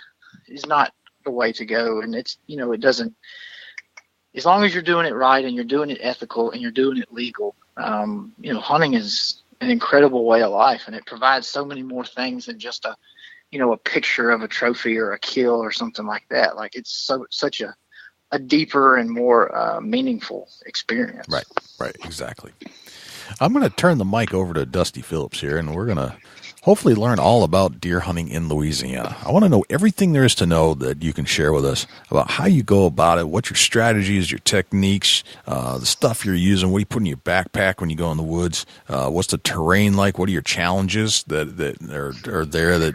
the way to go. And it's, it doesn't, as long as you're doing it right and you're doing it ethical and you're doing it legal, hunting is an incredible way of life, and it provides so many more things than just a picture of a trophy or a kill or something like that. Like, it's such a deeper and more meaningful experience. Right, exactly. I'm going to turn the mic over to Dusty Phillips here, and we're going to hopefully learn all about deer hunting in Louisiana. I want to know everything there is to know that you can share with us about how you go about it, what your strategies, your techniques, the stuff you're using, what do you put in your backpack when you go in the woods, what's the terrain like, what are your challenges that are there that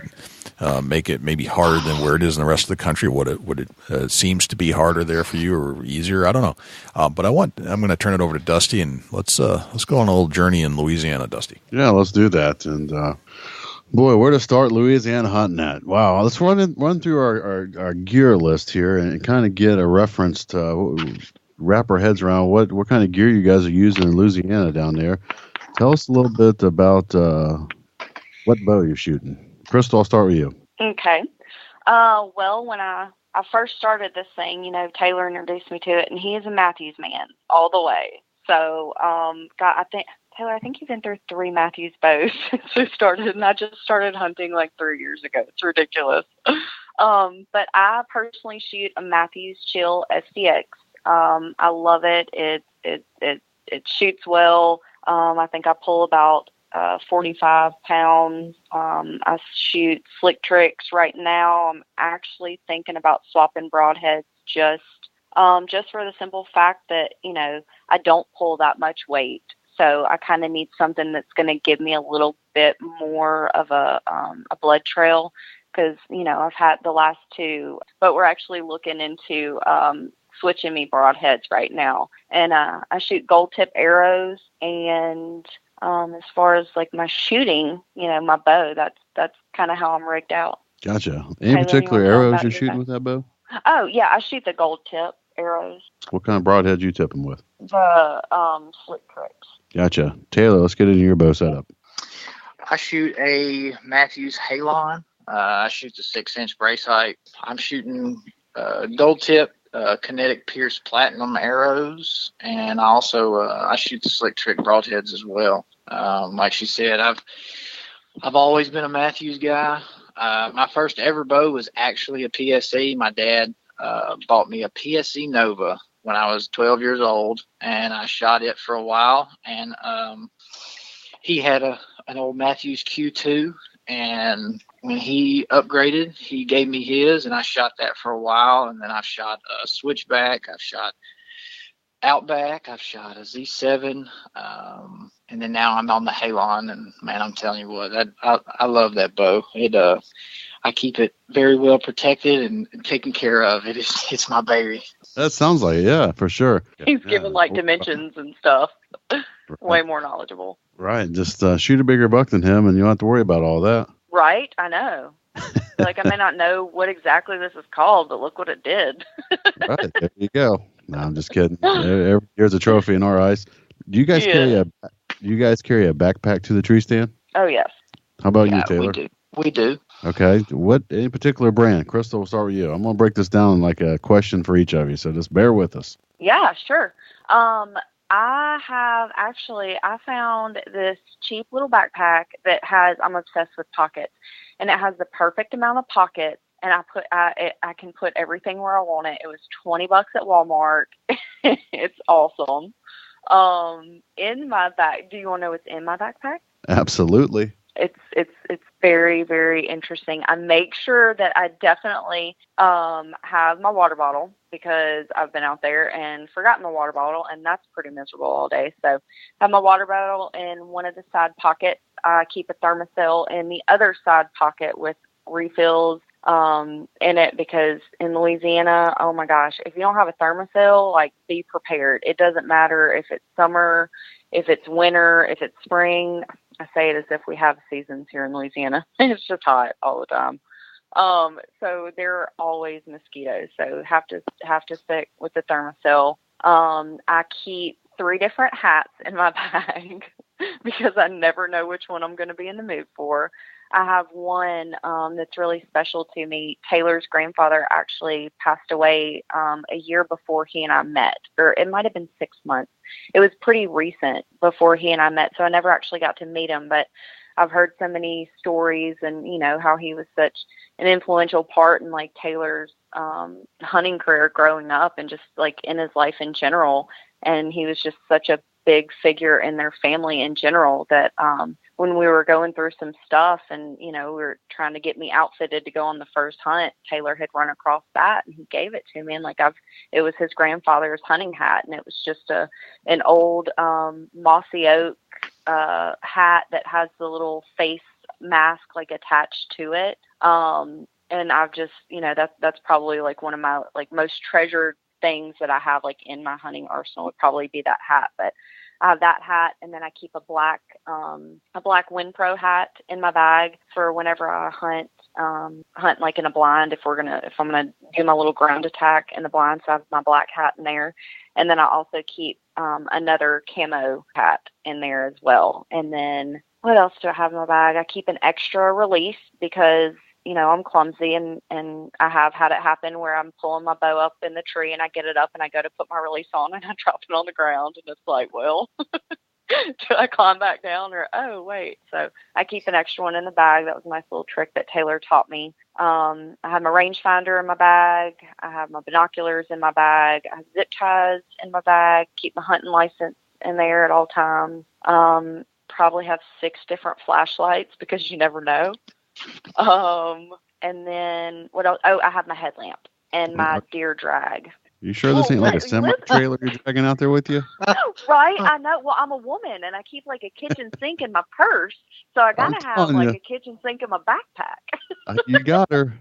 make it maybe harder than where it is in the rest of the country, what it seems to be harder there for you or easier, I don't know. But I'm going to turn it over to Dusty, and let's go on a little journey in Louisiana, Dusty. Yeah, let's do that. And boy, where to start Louisiana hunting at? Wow, let's run through our gear list here and kind of get a reference to wrap our heads around what kind of gear you guys are using in Louisiana down there. Tell us a little bit about what bow you're shooting. Crystal, I'll start with you. Okay. Well, when I first started this thing, Taylor introduced me to it, and he is a Matthews man all the way. So, Taylor, I think you've been through 3 Matthews bows since we started, and I just started hunting like 3 years ago. It's ridiculous. But I personally shoot a Matthews Chill SDX. I love it. It shoots well. I think I pull about 45 pounds. I shoot slick tricks right now. I'm actually thinking about swapping broadheads just for the simple fact that, I don't pull that much weight. So I kind of need something that's going to give me a little bit more of a blood trail, because, I've had the last 2, but we're actually looking into switching me broadheads right now. And I shoot gold tip arrows, and as far as like my shooting, my bow, that's kind of how I'm rigged out. Gotcha. Any particular arrows you're shooting with that bow? Oh yeah, I shoot the gold tip arrows. What kind of broadheads you tip them with? The slick tricks. Gotcha. Taylor, let's get into your bow setup. I shoot a Matthews Halon. I shoot the 6-inch brace height. I'm shooting gold tip kinetic Pierce Platinum arrows, and also I shoot the slick trick broadheads as well. Like she said, I've always been a Matthews guy. My first ever bow was actually a PSE. My dad bought me a PSE Nova when I was 12 years old, and I shot it for a while. And he had an old Matthews Q2, and when he upgraded, he gave me his, and I shot that for a while. And then I've shot a Switchback, I've shot Outback, I've shot a Z7, and then now I'm on the Halon. And man, I'm telling you what, I love that bow. I keep it very well protected and taken care of. It's my baby. That sounds like it, yeah, for sure. He's given like dimensions and stuff. Right. Way more knowledgeable. Right. Just shoot a bigger buck than him, and you don't have to worry about all that. Right. I know. Like, I may not know what exactly this is called, but look what it did. Right. There you go. No, I'm just kidding. Every year's a trophy in our eyes. Do you guys carry a backpack to the tree stand? Oh yes. How about you, Taylor? We do. Okay. What any particular brand? Crystal, we'll start with you. I'm gonna break this down like a question for each of you, so just bear with us. Yeah, sure. I found this cheap little backpack that I'm obsessed with pockets, and it has the perfect amount of pockets, and I can put everything where I want it. It was $20 at Walmart. It's awesome. In my bag, do you want to know what's in my backpack? Absolutely. It's very, very interesting. I make sure that I definitely have my water bottle, because I've been out there and forgotten my water bottle, and that's pretty miserable all day. So I have my water bottle in one of the side pockets. I keep a thermocell in the other side pocket with refills in it, because in Louisiana, oh my gosh, if you don't have a thermocell, like, be prepared. It doesn't matter if it's summer, if it's winter, if it's spring. I say it as if we have seasons here in Louisiana. It's just hot all the time. So there are always mosquitoes. So have to stick with the Thermacell. I keep 3 different hats in my bag because I never know which one I'm going to be in the mood for. I have one that's really special to me. Taylor's grandfather actually passed away a year before he and I met, or it might have been 6 months. It was pretty recent before he and I met, so I never actually got to meet him, but I've heard so many stories and, you know, how he was such an influential part in, like, Taylor's hunting career growing up and just, like, in his life in general. And he was just such a big figure in their family in general that when we were going through some stuff and, you know, we were trying to get me outfitted to go on the first hunt, Taylor had run across that and he gave it to me. And, like, it was his grandfather's hunting hat, and it was just an old mossy oak hat that has the little face mask, like, attached to it. And I've just, you know, that's probably, like, one of my, like, most treasured things that I have, like, in my hunting arsenal would probably be that hat. But I have that hat, and then I keep a black Winpro hat in my bag for whenever I hunt like in a blind. If I'm gonna do my little ground attack in the blind, so I have my black hat in there. And then I also keep another camo hat in there as well. And then what else do I have in my bag? I keep an extra release because, you know, I'm clumsy and I have had it happen where I'm pulling my bow up in the tree and I get it up and I go to put my release on and I drop it on the ground and it's like, well, do I climb back down or, oh, wait. So I keep an extra one in the bag. That was a nice little trick that Taylor taught me. I have my rangefinder in my bag. I have my binoculars in my bag. I have zip ties in my bag. Keep my hunting license in there at all times. Probably have 6 different flashlights because you never know. And then what else? Oh, I have my headlamp and my deer drag. You sure this ain't like a semi-trailer you're dragging out there with you? Right, I know. Well, I'm a woman, and I keep, like, a kitchen sink in my purse, so I gotta have, like, a kitchen sink in my backpack. You got her.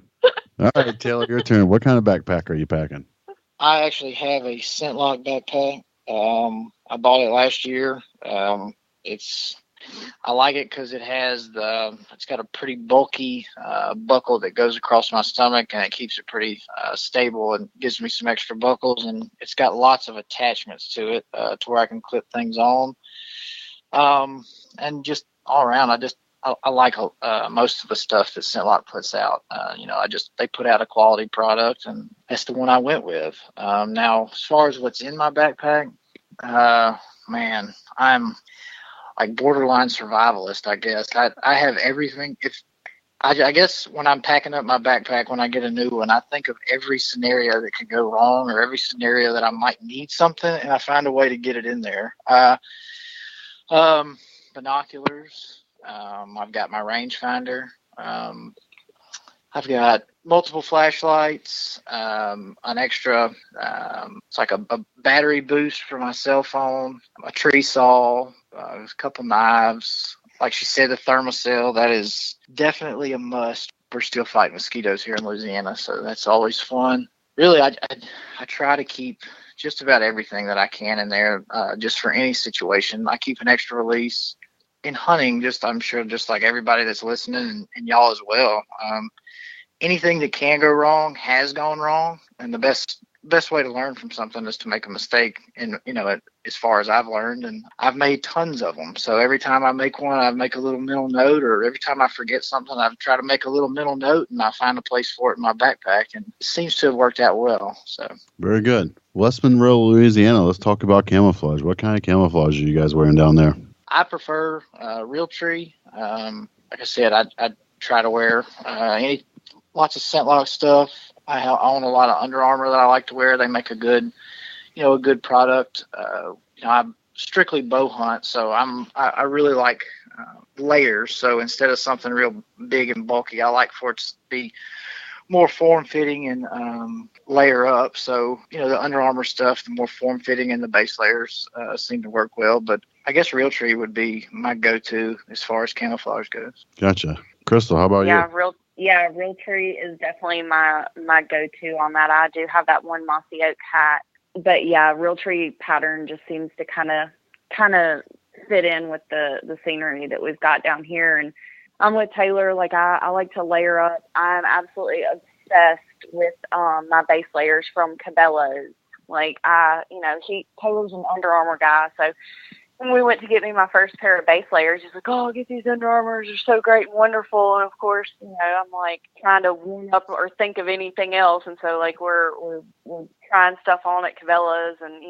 All right, Taylor, your turn. What kind of backpack are you packing? I actually have a ScentLock backpack. I bought it last year. I like it because it's got a pretty bulky buckle that goes across my stomach, and it keeps it pretty stable and gives me some extra buckles, and it's got lots of attachments to it to where I can clip things on. And just all around, I like most of the stuff that ScentLock puts out. They put out a quality product, and that's the one I went with. Now, as far as what's in my backpack, man, I'm like borderline survivalist, I guess. I have everything. I guess when I'm packing up my backpack, when I get a new one, I think of every scenario that can go wrong or every scenario that I might need something, and I find a way to get it in there. Binoculars. I've got my rangefinder. I've got multiple flashlights, an extra, it's like a battery boost for my cell phone, a tree saw, a couple knives. Like she said, the Thermacell, that is definitely a must. We're still fighting mosquitoes here in Louisiana, so that's always fun. Really, I try to keep just about everything that I can in there, just for any situation. I keep an extra release. In hunting, I'm sure just like everybody that's listening and y'all as well, anything that can go wrong has gone wrong, and the best way to learn from something is to make a mistake. And as far as I've learned, and I've made tons of them, so every time I make one, I make a little mental note, or every time I forget something, I try to make a little mental note, and I find a place for it in my backpack, and it seems to have worked out well. So very good. West Monroe, Louisiana. Let's talk about camouflage. What kind of camouflage are you guys wearing down there? I prefer Realtree. Like I said, I try to wear lots of ScentLock stuff. I own a lot of Under Armour that I like to wear. They make a good product. I strictly bow hunt, so I really like layers. So instead of something real big and bulky, I like for it to be more form-fitting and layer up. So, the Under Armour stuff, the more form-fitting and the base layers seem to work well. But I guess Realtree would be my go-to as far as camouflage goes. Gotcha. Crystal, how about you? Realtree is definitely my go-to on that. I do have that one mossy oak hat. But, yeah, Realtree pattern just seems to kind of fit in with the scenery that we've got down here. And I'm with Taylor. Like I like to layer up. I'm absolutely obsessed with my base layers from Cabela's. Like Taylor's an Under Armour guy, so when we went to get me my first pair of base layers, he's like, "Oh, get these Under Armours. They're so great and wonderful." And of course, I'm like trying to warm up or think of anything else. And so like we're trying stuff on at Cabela's, and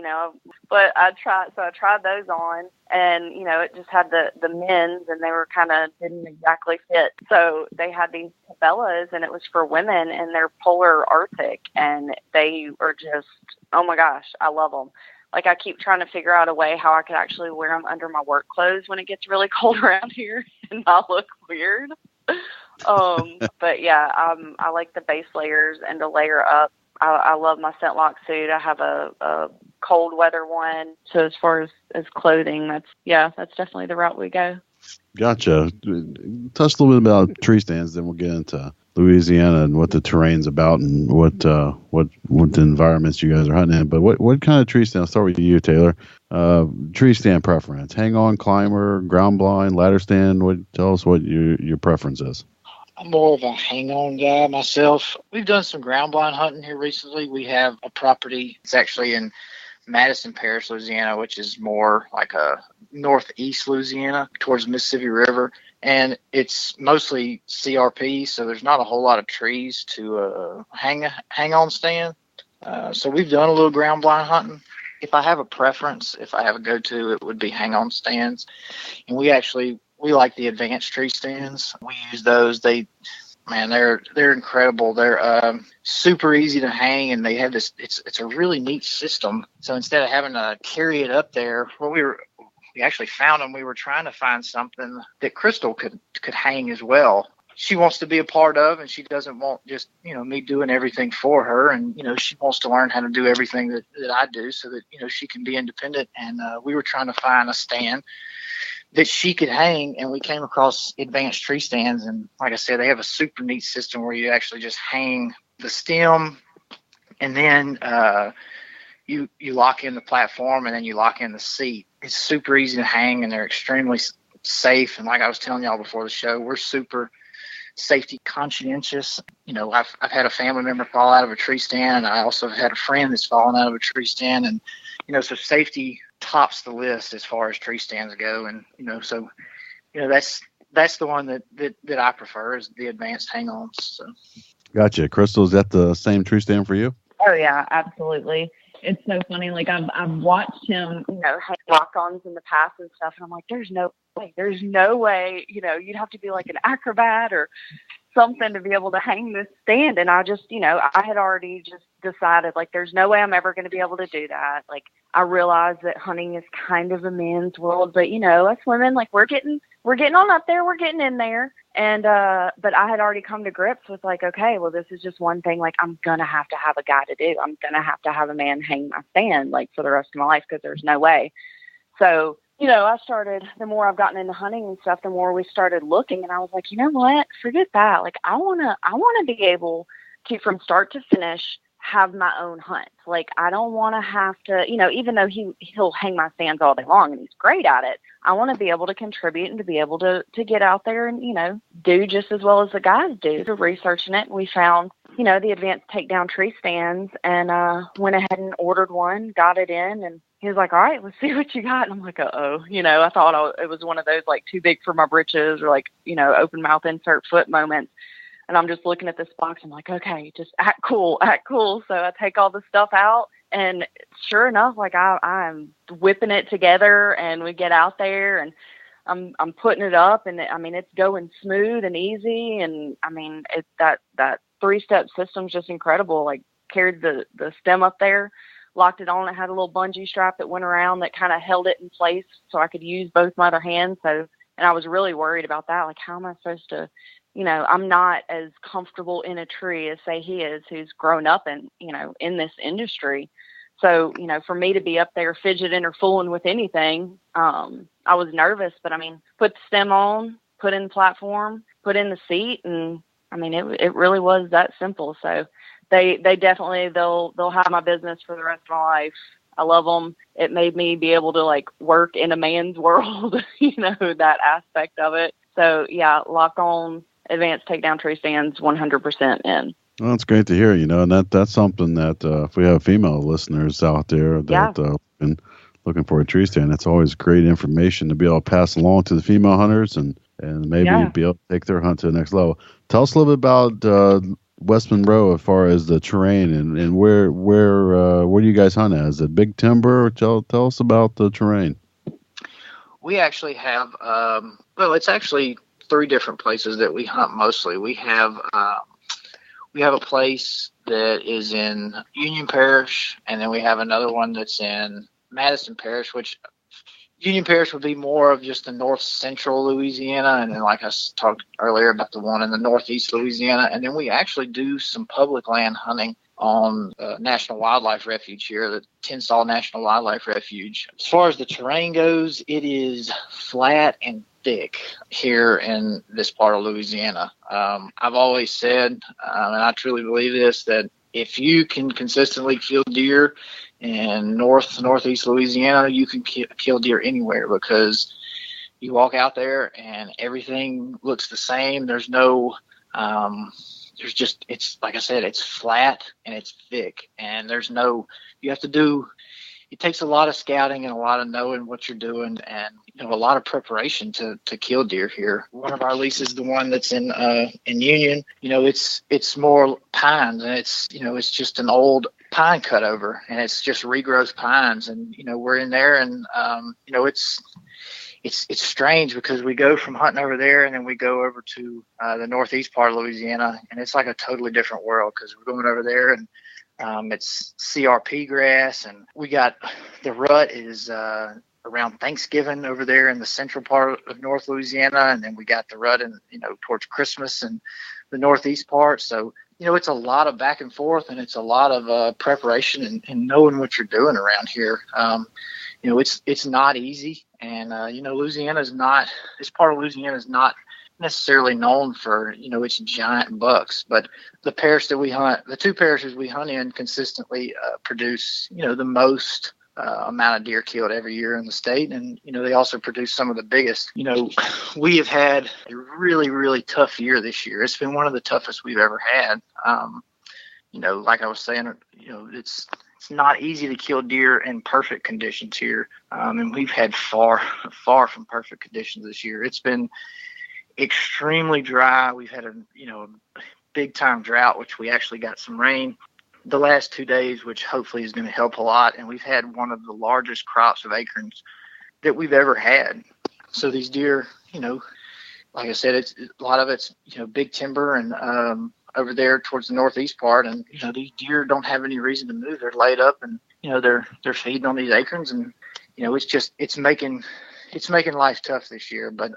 but I tried those on, and it just had the men's, and they were kind of didn't exactly fit. So they had these Cabela's, and it was for women, and they're polar Arctic, and they are just, oh my gosh, I love them. Like, I keep trying to figure out a way how I could actually wear them under my work clothes when it gets really cold around here and not look weird. But yeah, I like the base layers and to layer up. I love my scent lock suit. I have a cold weather one. So as far as clothing, that's definitely the route we go. Gotcha. Touch a little bit about tree stands, then we'll get into Louisiana and what the terrain's about and what the environments you guys are hunting in. But what kind of tree stand? I'll start with you, Taylor. Tree stand preference: hang on, climber, ground blind, ladder stand. Tell us what your preference is. I'm more of a hang on guy myself. We've done some ground blind hunting here recently. We have a property. It's actually in Madison Parish, Louisiana, which is more like a northeast Louisiana towards the Mississippi River. And it's mostly CRP, so there's not a whole lot of trees to hang on stand. So we've done a little ground blind hunting. If I have a preference, if I have a go-to, it would be hang on stands. And we like the advanced tree stands. We use those. They're incredible. They're super easy to hang, and they have this. It's a really neat system. So instead of having to carry it up there, we actually found them. We were trying to find something that Crystal could hang as well. She wants to be a part of, and she doesn't want just me doing everything for her. And she wants to learn how to do everything that I do, so that she can be independent. And we were trying to find a stand that she could hang, and we came across advanced tree stands. And like I said, they have a super neat system where you actually just hang the stem, and then you lock in the platform, and then you lock in the seat. It's super easy to hang, and they're extremely safe. And like I was telling y'all before the show, we're super safety conscientious. I've had a family member fall out of a tree stand, and I also have had a friend that's fallen out of a tree stand. And so safety tops the list as far as tree stands go. And that's the one that I prefer, is the advanced hang-ons. So. Gotcha. Crystal, is that the same tree stand for you? Oh yeah, absolutely. It's so funny. Like I've watched him, hang lock-ons in the past and stuff, and I'm like, there's no way, you'd have to be like an acrobat or something to be able to hang this stand. And I just, I had already just decided, like, there's no way I'm ever going to be able to do that. Like, I realize that hunting is kind of a man's world, but us women, like, we're getting on up there, we're getting in there. And, but I had already come to grips with, like, okay, well, this is just one thing, like, I'm going to have a guy to do. I'm going to have a man hang my stand, like, for the rest of my life, because there's no way. So, I started, the more I've gotten into hunting and stuff, the more we started looking, and I was like, you know what, forget that. Like, I want to be able to, from start to finish, have my own hunt. Like, I don't want to have to, even though he'll hang my stands all day long and he's great at it, I want to be able to contribute and to be able to get out there and, do just as well as the guys do. So researching it, we found, the advanced takedown tree stands, and went ahead and ordered one, got it in, and he was like, all right, let's see what you got. And I'm like, uh-oh. I thought it was one of those, like, too big for my britches, or, like, open mouth insert foot moments. And I'm just looking at this box. I'm like, okay, just act cool. So I take all the stuff out, and sure enough, like, I'm whipping it together, and we get out there, and I'm putting it up, and it's going smooth and easy. And it's that 3-step system's just incredible. Like, carried the stem up there, locked it on. It had a little bungee strap that went around that kind of held it in place so I could use both my other hands. So, and I was really worried about that. Like, how am I supposed to, I'm not as comfortable in a tree as, say, he is, who's grown up in, in this industry. So, for me to be up there fidgeting or fooling with anything, I was nervous, but put the stem on, put in the platform, put in the seat, and it really was that simple. So they definitely, they'll have my business for the rest of my life. I love them. It made me be able to, like, work in a man's world, that aspect of it. So yeah, lock on advanced takedown tree stands 100% in. Well, that's great to hear, and that's something that if we have female listeners out there that been looking for a tree stand, it's always great information to be able to pass along to the female hunters and maybe be able to take their hunt to the next level. Tell us a little bit about West Monroe as far as the terrain and where do you guys hunt at? Is it big timber? Tell us about the terrain. We actually have, it's actually 3 different places that we hunt mostly. We have a place that is in Union Parish, and then we have another one that's in Madison Parish, which Union Parish would be more of just the north central Louisiana, and then like I talked earlier about the one in the northeast Louisiana, and then we actually do some public land hunting on National Wildlife Refuge here, the Tinsall National Wildlife Refuge. As far as the terrain goes, it is flat and thick here in this part of Louisiana. I've always said, and I truly believe this, that if you can consistently kill deer in northeast Louisiana, you can kill deer anywhere, because you walk out there and everything looks the same. There's no it's like I said, it's flat and it's thick, and it takes a lot of scouting and a lot of knowing what you're doing, and a lot of preparation to kill deer here. One of our leases, the one that's in Union, it's more pines, and it's just an old pine cutover, and it's just regrowth pines, and we're in there, and it's strange because we go from hunting over there and then we go over to the northeast part of Louisiana, and it's like a totally different world, because we're going over there and it's CRP grass, and we got the rut is around Thanksgiving over there in the central part of North Louisiana, and then we got the rut in towards Christmas and the northeast part. So it's a lot of back and forth, and it's a lot of preparation and knowing what you're doing around here. It's not easy, and this part of Louisiana is not necessarily known for its giant bucks, but the parish that we hunt, the 2 parishes we hunt in, consistently produce the most amount of deer killed every year in the state, and they also produce some of the biggest. We have had a really, really tough year this year. It's been one of the toughest we've ever had. Like I was saying, it's not easy to kill deer in perfect conditions here, and we've had far from perfect conditions this year. It's been extremely dry. We've had a big time drought, which we actually got some rain the last 2 days, which hopefully is going to help a lot. And we've had one of the largest crops of acorns that we've ever had. So these deer, like I said, it's a lot of it's big timber, and over there towards the northeast part, and these deer don't have any reason to move. They're laid up, and they're feeding on these acorns, and it's making life tough this year. But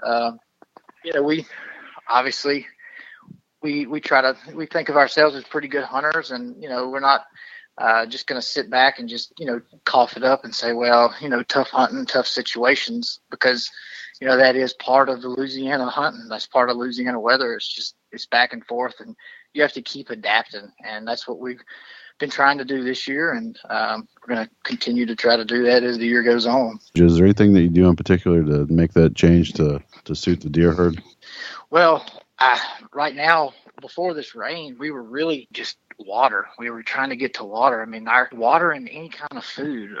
we obviously we think of ourselves as pretty good hunters, and we're not just going to sit back and just cough it up and say, well, tough hunting, tough situations, because that is part of the Louisiana hunting. That's part of Louisiana weather. It's back and forth, and you have to keep adapting, and that's what we've been trying to do this year, and we're going to continue to try to do that as the year goes on. Is there anything that you do in particular to make that change to suit the deer herd? Well, right now, before this rain, we were really just water. We were trying to get to water. I mean, our water and any kind of food.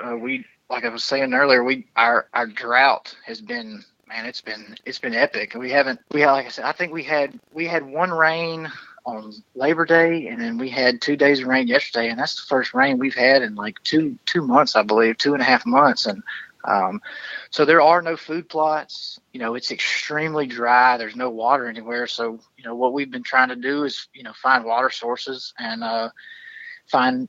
Like I was saying earlier, our drought has been, man, it's been epic. Like I said, I think we had one rain on Labor Day, and then we had 2 days of rain yesterday, and that's the first rain we've had in like two months, I believe, 2.5 months. And so there are no food plots. It's extremely dry. There's no water anywhere. So, what we've been trying to do is, find water sources and find,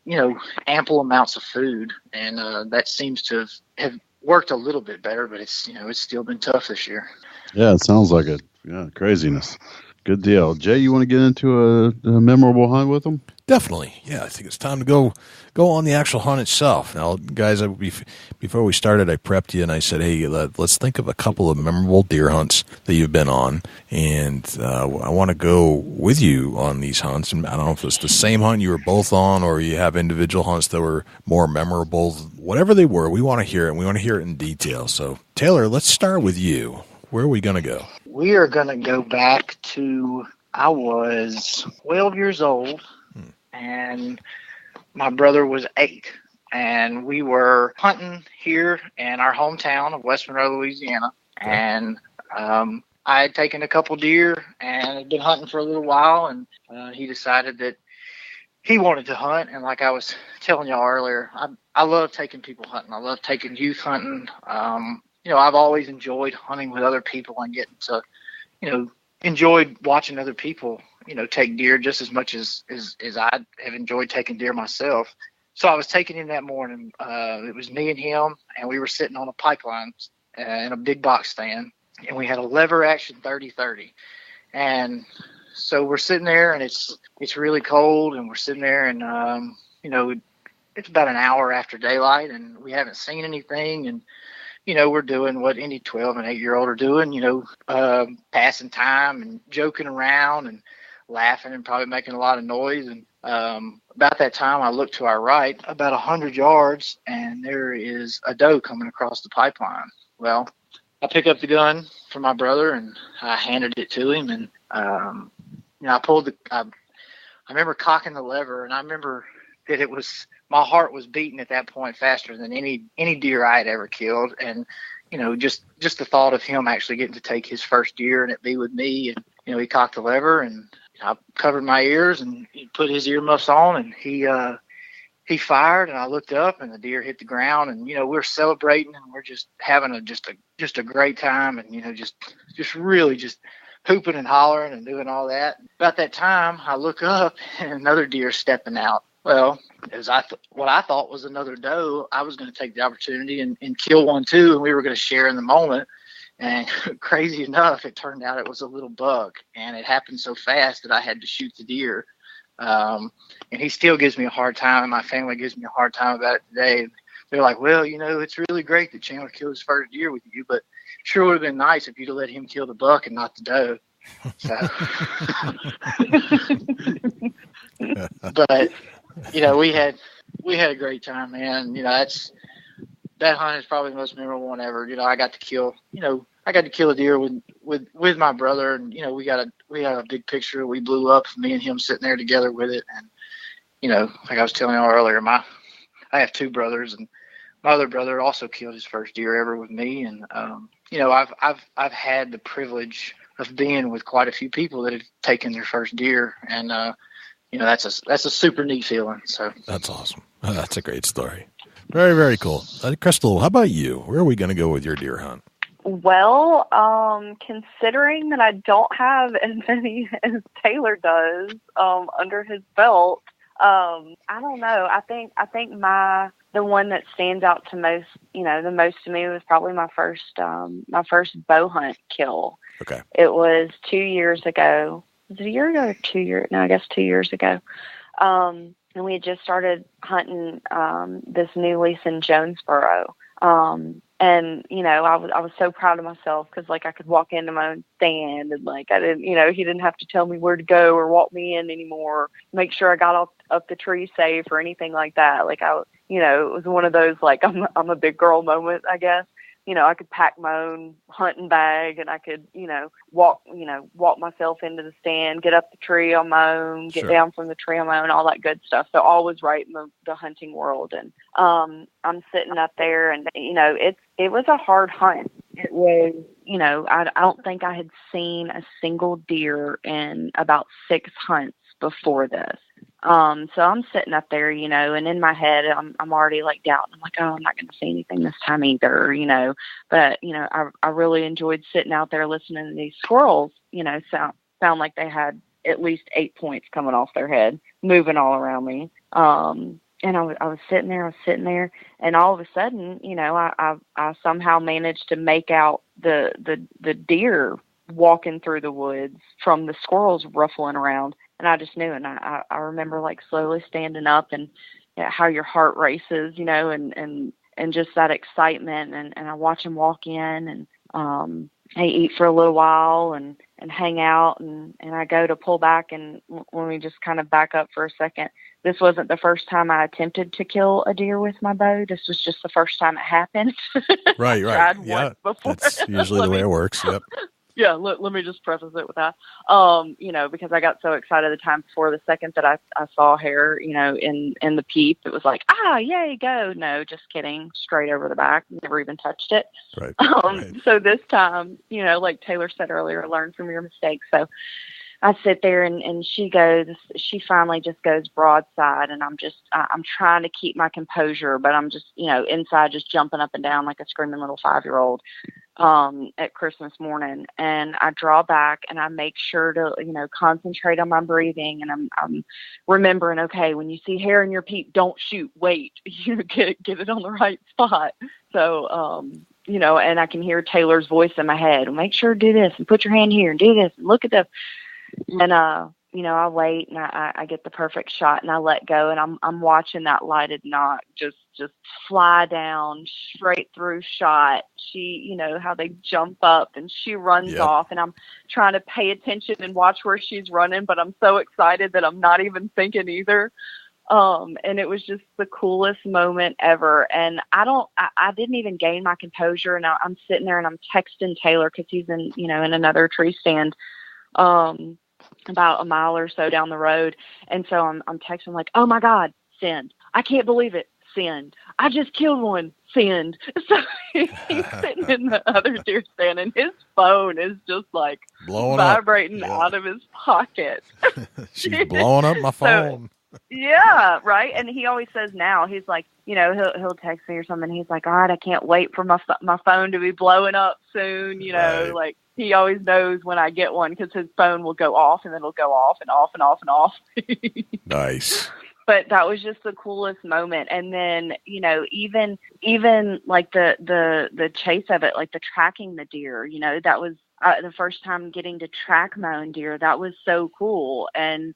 ample amounts of food. And that seems to have worked a little bit better, but it's still been tough this year. Yeah, it sounds like it. Yeah, craziness. Good deal. Jay, you want to get into a memorable hunt with them? Definitely. Yeah, I think it's time to go on the actual hunt itself. Now, guys, before we started, I prepped you and I said, hey, let's think of a couple of memorable deer hunts that you've been on. And I want to go with you on these hunts. And I don't know if it's the same hunt you were both on, or you have individual hunts that were more memorable. Whatever they were, we want to hear it, and we want to hear it in detail. So, Taylor, let's start with you. Where are we going to go? we are going to go back to, I was 12 years old, and my brother was 8. And we were hunting here in our hometown of West Monroe, Louisiana. And I had taken a couple deer and had been hunting for a little while. And he decided that he wanted to hunt. And like I was telling y'all earlier, I love taking people hunting. I love taking youth hunting. I've always enjoyed hunting with other people and getting to, enjoyed watching other people, take deer just as much as I have enjoyed taking deer myself. So I was taking him that morning. It was me and him, and we were sitting on a pipeline in a big box stand, and we had a lever action 30-30. And so we're sitting there, and it's really cold, and we're sitting there, and it's about an hour after daylight, and we haven't seen anything, and we're doing what any 12 and 8-year-old are doing, passing time and joking around and laughing and probably making a lot of noise. And about that time, I look to our right about 100 yards, and there is a doe coming across the pipeline. Well, I pick up the gun for my brother, and I handed it to him, and I pulled I remember cocking the lever, and I remember that my heart was beating at that point faster than any deer I had ever killed. And, just the thought of him actually getting to take his first deer and it be with me. And, he cocked the lever, and I covered my ears, and he put his earmuffs on, and he fired, and I looked up, and the deer hit the ground, and, we're celebrating, and we're just having just a great time. And, just really just hooping and hollering and doing all that. About that time, I look up, and another deer stepping out. Well, what I thought was another doe, I was going to take the opportunity and kill one too, and we were going to share in the moment. And crazy enough, it turned out it was a little buck, and it happened so fast that I had to shoot the deer. And he still gives me a hard time, and my family gives me a hard time about it today. They're like, well, it's really great that Chandler killed his first deer with you, but sure would have been nice if you'd have let him kill the buck and not the doe. So, but we had a great time, man. That hunt is probably the most memorable one ever. I got to kill a deer with my brother, and we had a big picture we blew up of me and him sitting there together with it. And like I was telling you earlier, I have 2 brothers, and my other brother also killed his first deer ever with me. And I've had the privilege of being with quite a few people that have taken their first deer, and that's a super neat feeling. So that's awesome. That's a great story. Very, very cool. KRYSTLE, how about you? Where are we going to go with your deer hunt? Well, considering that I don't have as many as Taylor does under his belt, I don't know. I think the one that stands out to most, the most to me was probably my first bow hunt kill. Okay. It was 2 years ago. Was it a year ago or 2 years? No, I guess 2 years ago. And we had just started hunting this new lease in Jonesboro. And, I was so proud of myself because, I could walk into my own stand and, I didn't, he didn't have to tell me where to go or walk me in anymore, make sure I got up the tree safe or anything like that. It was one of those, I'm a big girl moment, I guess. I could pack my own hunting bag, and I could, walk myself into the stand, get up the tree on my own, get down from the tree on my own, all that good stuff. So all was right in the hunting world. And I'm sitting up there, and it was a hard hunt. It was, I don't think I had seen a single deer in about 6 hunts before this. So I'm sitting up there, and in my head, I'm already doubting. I'm like, oh, I'm not going to see anything this time either, but, I really enjoyed sitting out there listening to these squirrels, sound like they had at least 8 points coming off their head, moving all around me. And I was sitting there, and all of a sudden, I somehow managed to make out the deer walking through the woods from the squirrels ruffling around. And I just knew, and I remember slowly standing up and how your heart races, and just that excitement. And I watch them walk in, and I eat for a little while and hang out. And I go to pull back. And when we just kind of back up for a second, this wasn't the first time I attempted to kill a deer with my bow. This was just the first time it happened. Right. Yeah. Before. That's usually the way it works. Yep. Yeah, let me just preface it with that. Because I got so excited the time before, the second that I saw hair, in the peep, it was like, yay, go. No, just kidding. Straight over the back. Never even touched it. Right. So this time, like Taylor said earlier, learn from your mistakes. So I sit there and she finally just goes broadside, and I'm trying to keep my composure, but I'm just, inside just jumping up and down like a screaming little 5-year-old at Christmas morning. And I draw back and I make sure to, concentrate on my breathing. And I'm remembering, okay, when you see hair in your peep, don't shoot, wait, get it on the right spot. So, and I can hear Taylor's voice in my head, make sure to do this and put your hand here and do this and look at the, and, I wait and I get the perfect shot and I let go, and I'm watching that lighted knot just fly down straight through shot. She, how they jump up and she runs off, and I'm trying to pay attention and watch where she's running, but I'm so excited that I'm not even thinking either. And it was just the coolest moment ever. And I didn't even gain my composure. And I'm sitting there and I'm texting Taylor, cause he's in, in another tree stand, about a mile or so down the road. And so I'm texting like, oh my God, send. I can't believe it. Send. I just killed one. Send. So he's sitting in the other deer stand and his phone is just like blowing vibrating out of his pocket. She's blowing up my phone. Yeah, right. And he always says now, he's like, he'll text me or something. He's like, all right, I can't wait for my phone to be blowing up soon. Right. Like he always knows when I get one because his phone will go off and then it'll go off and off and off and off. Nice. But that was just the coolest moment. And then, even like the chase of it, like the tracking the deer, that was the first time getting to track my own deer. That was so cool. And,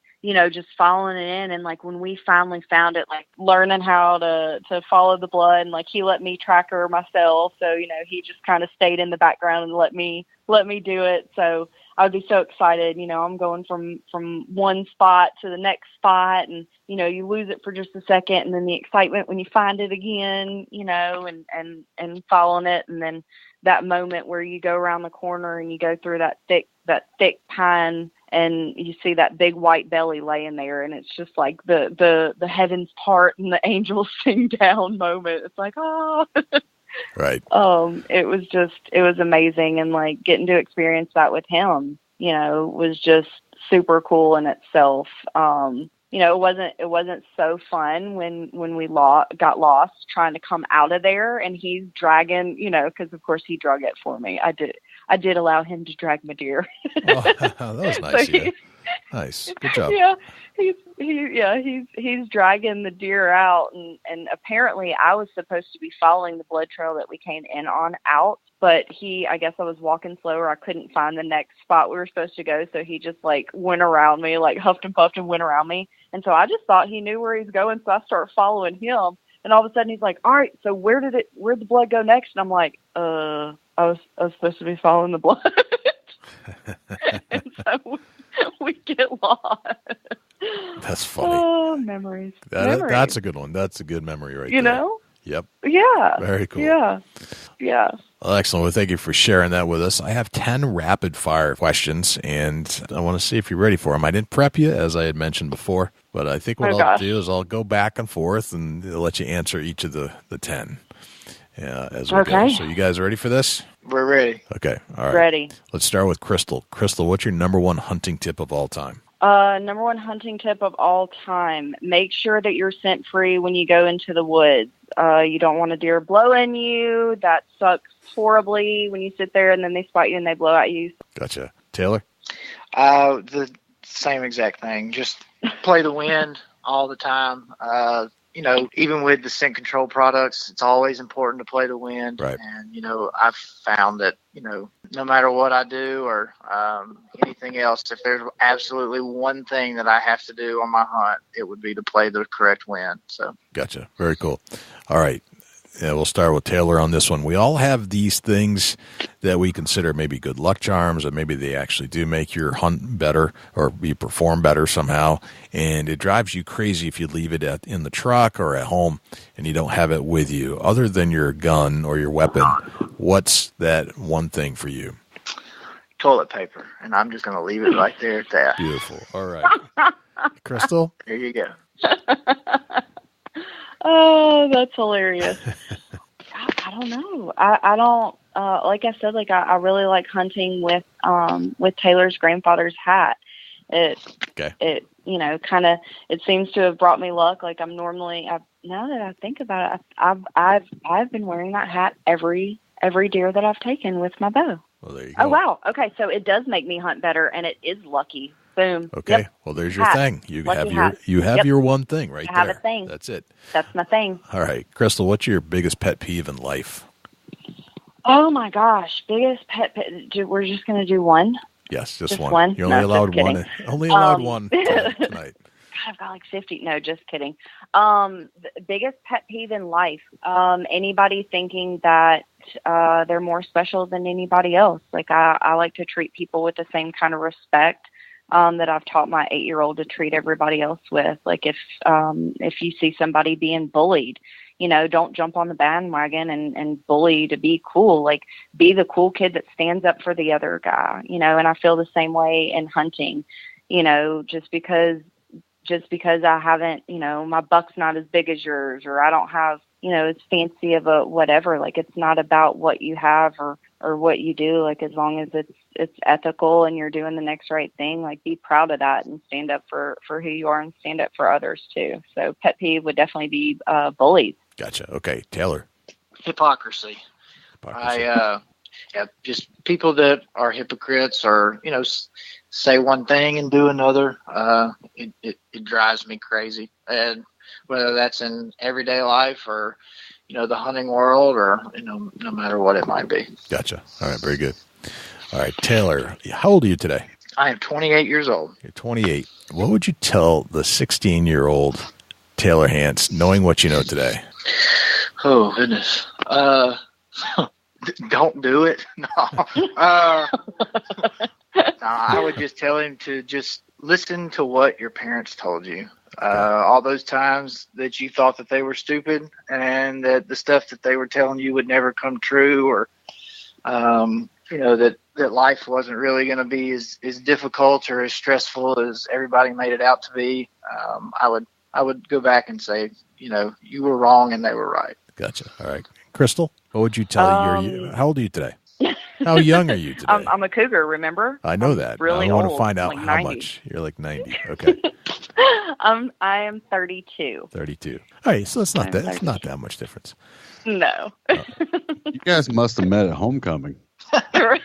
just following it in. And like when we finally found it, like learning how to follow the blood, and like he let me track her myself. So, he just kind of stayed in the background and let me do it. So I would be so excited. I'm going from one spot to the next spot, and, you lose it for just a second, and then the excitement when you find it again, and following it. And then that moment where you go around the corner and you go through that thick pine and you see that big white belly laying there, and it's just like the heavens part and the angels sing down moment. It's like, oh, right. It was amazing. And like getting to experience that with him, was just super cool in itself. It wasn't so fun when we got lost trying to come out of there, and he's dragging, cause of course he drug it for me. I did allow him to drag my deer. Oh, that was nice. So nice. Good job. Yeah. He's dragging the deer out, and apparently I was supposed to be following the blood trail that we came in on out, but I guess I was walking slower. I couldn't find the next spot we were supposed to go. So he just like went around me, like huffed and puffed and went around me. And so I just thought he knew where he's going. So I started following him, and all of a sudden he's like, all right, so where'd the blood go next? And I'm like, I was supposed to be following the blood. And so we get lost. That's funny. Oh, memories. That's a good one. That's a good memory right there. You know? Yep. Yeah. Very cool. Yeah. Well, excellent. Well, thank you for sharing that with us. I have 10 rapid fire questions, and I want to see if you're ready for them. I didn't prep you, as I had mentioned before, but I think what I'll do is I'll go back and forth and let you answer each of the 10 as we go. So you guys ready for this? We're ready. Okay. All right. Ready. Let's start with Crystal. Crystal, what's your number one hunting tip of all time? Number one hunting tip of all time: make sure that you're scent free when you go into the woods. You don't want a deer blowing you. That sucks horribly when you sit there and then they spot you and they blow at you. Gotcha. Taylor? The same exact thing. Just play the wind all the time. Even with the scent control products, it's always important to play the wind. Right. And, I've found that, no matter what I do or anything else, if there's absolutely one thing that I have to do on my hunt, it would be to play the correct wind. So. Gotcha. Very cool. All right. Yeah, we'll start with Taylor on this one. We all have these things that we consider maybe good luck charms, or maybe they actually do make your hunt better or you perform better somehow. And it drives you crazy if you leave it in the truck or at home and you don't have it with you. Other than your gun or your weapon, what's that one thing for you? toilet paper, and I'm just going to leave it right there at that. Beautiful. All right. Crystal? There you go. Oh, that's hilarious. I don't know. I don't, like I said, like I really like hunting with Taylor's grandfather's hat. It, you know, kind of, it seems to have brought me luck. Like I'm normally, now that I think about it, I've been wearing that hat every deer that I've taken with my bow. Well, there you go. Oh, wow. Okay. So it does make me hunt better, and it is lucky. Boom. Okay. Yep. Well, there's your Hat. thing. You Lucky have hat. your your one thing right there. I have a thing. That's it. That's my thing. All right, Crystal, what's your biggest pet peeve in life? Oh my gosh. Biggest pet. We're just going to do one. Yes, just Just one. one? You're only No, allowed just one. kidding. Only allowed one tonight. God, I've got like 50. No, just kidding. The biggest pet peeve in life. Anybody thinking that they're more special than anybody else. Like I like to treat people with the same kind of respect that I've taught my 8-year-old to treat everybody else with. Like if you see somebody being bullied, you know, don't jump on the bandwagon and bully to be cool. Like be the cool kid that stands up for the other guy, you know. And I feel the same way in hunting, you know, just because I haven't, you know, my buck's not as big as yours, or I don't have, you know, as fancy of a whatever. Like it's not about what you have or what you do. Like as long as it's ethical and you're doing the next right thing, like be proud of that and stand up for who you are and stand up for others too. So pet peeve would definitely be bullies. Gotcha. Okay, Taylor. Hypocrisy. Just people that are hypocrites or, you know, say one thing and do another. It drives me crazy. And whether that's in everyday life or, you know, the hunting world or, you know, no matter what it might be. Gotcha. All right, very good. All right, Taylor, how old are you today? I am 28 years old. You're 28. What would you tell the 16-year-old Taylor Hance, knowing what you know today? Oh, goodness. Don't do it. No. I would just tell him to just listen to what your parents told you. All those times that you thought that they were stupid and that the stuff that they were telling you would never come true, or, you know, that life wasn't really going to be as difficult or as stressful as everybody made it out to be. I would go back and say, you know, you were wrong and they were right. Gotcha. All right. Crystal, what would you tell how old are you today? How young are you today? I'm a cougar, remember? I know that. Really I want to old, find out like how 90. much. You're like 90. Okay. I am 32. 32. All right, so it's not that much difference. No. You guys must have met at homecoming. Right.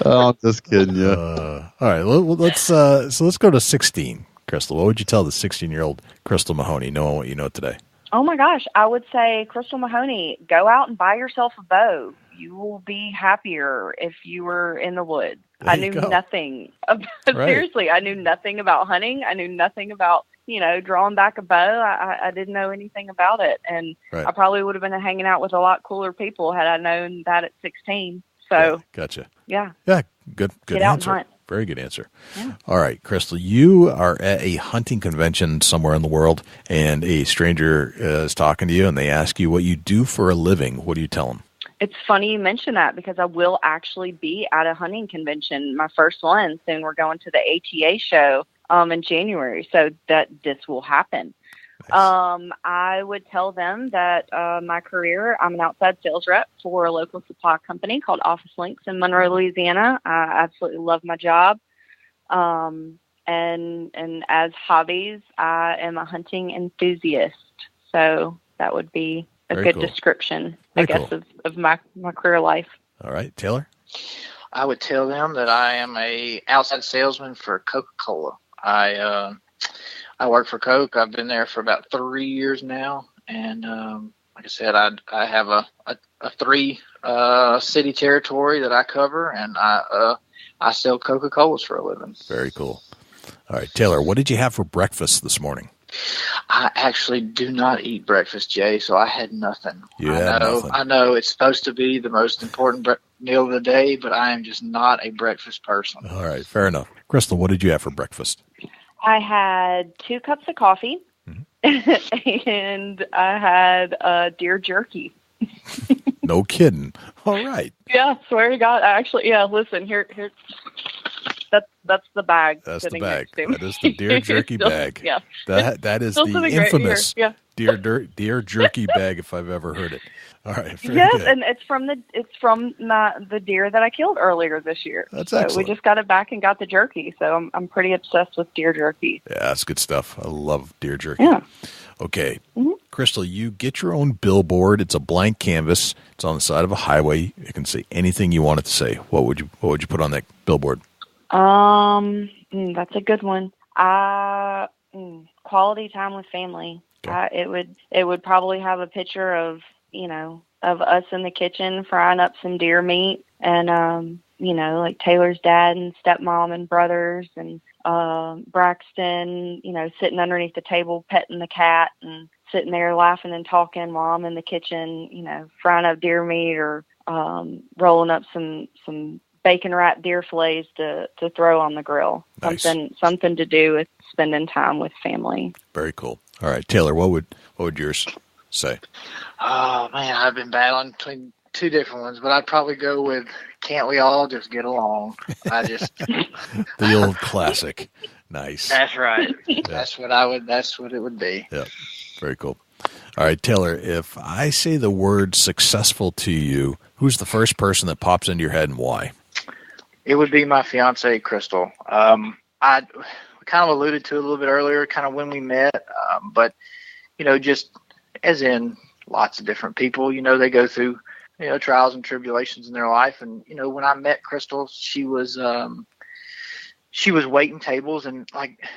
Oh, I'm just kidding you. All right, let's go to 16. Crystal, what would you tell the 16-year-old Crystal Mahoney, knowing what you know today? Oh my gosh, I would say, Crystal Mahoney, go out and buy yourself a bow. You will be happier if you were in the woods. I knew nothing about, seriously, I knew nothing about hunting. I knew nothing about, you know, drawing back a bow. I didn't know anything about it. And I probably would have been hanging out with a lot cooler people had I known that at 16. So, gotcha. Yeah. Yeah, good Get out answer. and hunt. Very good answer. Yeah. All right, Crystal, you are at a hunting convention somewhere in the world, and a stranger is talking to you, and they ask you what you do for a living. What do you tell them? It's funny you mention that because I will actually be at a hunting convention, my first one. Soon we're going to the ATA show in January, so that this will happen. Nice. I would tell them that my career, I'm an outside sales rep for a local supply company called Office Links in Monroe, Louisiana. I absolutely love my job. And as hobbies, I am a hunting enthusiast. So that would be a good description, I guess, of my career life. All right, Taylor? I would tell them that I am a outside salesman for Coca-Cola. I work for Coke. I've been there for about 3 years now, and like I said, I have a 3 city territory that I cover, and I sell Coca-Colas for a living. Very cool. All right, Taylor, what did you have for breakfast this morning? I actually do not eat breakfast, Jay, so I had nothing. Nothing. I know it's supposed to be the most important meal of the day, but I am just not a breakfast person. All right, fair enough. Crystal, what did you have for breakfast? I had 2 cups of coffee, and I had deer jerky. No kidding. All right. Yeah, swear to God. Actually, yeah, listen, here. That's the bag. That's the sitting bag. next to me. That is the deer jerky Still- bag. Yeah. That is Still the sitting right here. infamous Yeah. deer jerky bag, if I've ever heard it. All right. Very Yes, good. and it's from the deer that I killed earlier this year. That's so excellent. We just got it back and got the jerky. So I'm pretty obsessed with deer jerky. Yeah, that's good stuff. I love deer jerky. Yeah. Okay. Mm-hmm. Crystal, you get your own billboard. It's a blank canvas. It's on the side of a highway. It can say anything you want it to say. What would you put on that billboard? That's a good one. Quality time with family. Okay. It would probably have a picture of us in the kitchen frying up some deer meat, and like Taylor's dad and stepmom and brothers, and Braxton, sitting underneath the table petting the cat and sitting there laughing and talking while I'm in the kitchen, frying up deer meat or rolling up some bacon wrapped deer fillets to throw on the grill. Nice. Something to do with spending time with family. Very cool. All right, Taylor, what would yours say? Oh man, I've been battling between two different ones, but I'd probably go with "Can't we all just get along?" The old classic. Nice. That's right. Yeah. That's what it would be. Yeah. Very cool. All right, Taylor, if I say the word successful to you, who's the first person that pops into your head and why? It would be my fiance, Crystal. I kind of alluded to it a little bit earlier, kind of when we met, but just as in lots of different people, they go through, trials and tribulations in their life. And, when I met Crystal, she was waiting tables, and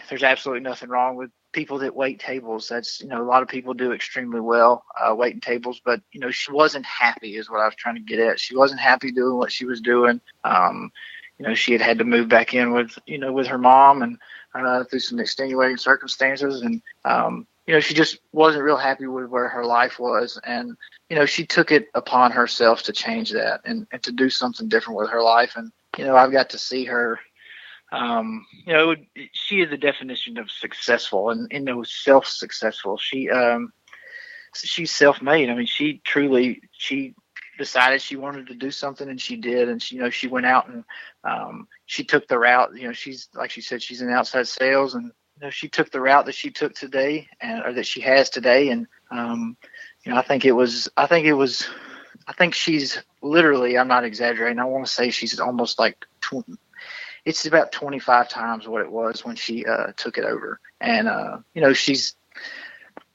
there's absolutely nothing wrong with people that wait tables. That's, a lot of people do extremely well, waiting tables, but, she wasn't happy is what I was trying to get at. She wasn't happy doing what she was doing. She had to move back in with her mom and through some extenuating circumstances. And, she just wasn't real happy with where her life was. And, she took it upon herself to change that and to do something different with her life. And, I've got to see her, she is the definition of successful and, self-successful. She's self-made. I mean, she decided she wanted to do something, and she did. And she went out and she took the route. She's, like she said, she's in outside sales, and she took the route that she took today, or that she has today. And I think she's literally, I'm not exaggerating, I want to say she's almost like it's about 25 times what it was when she took it over. And she's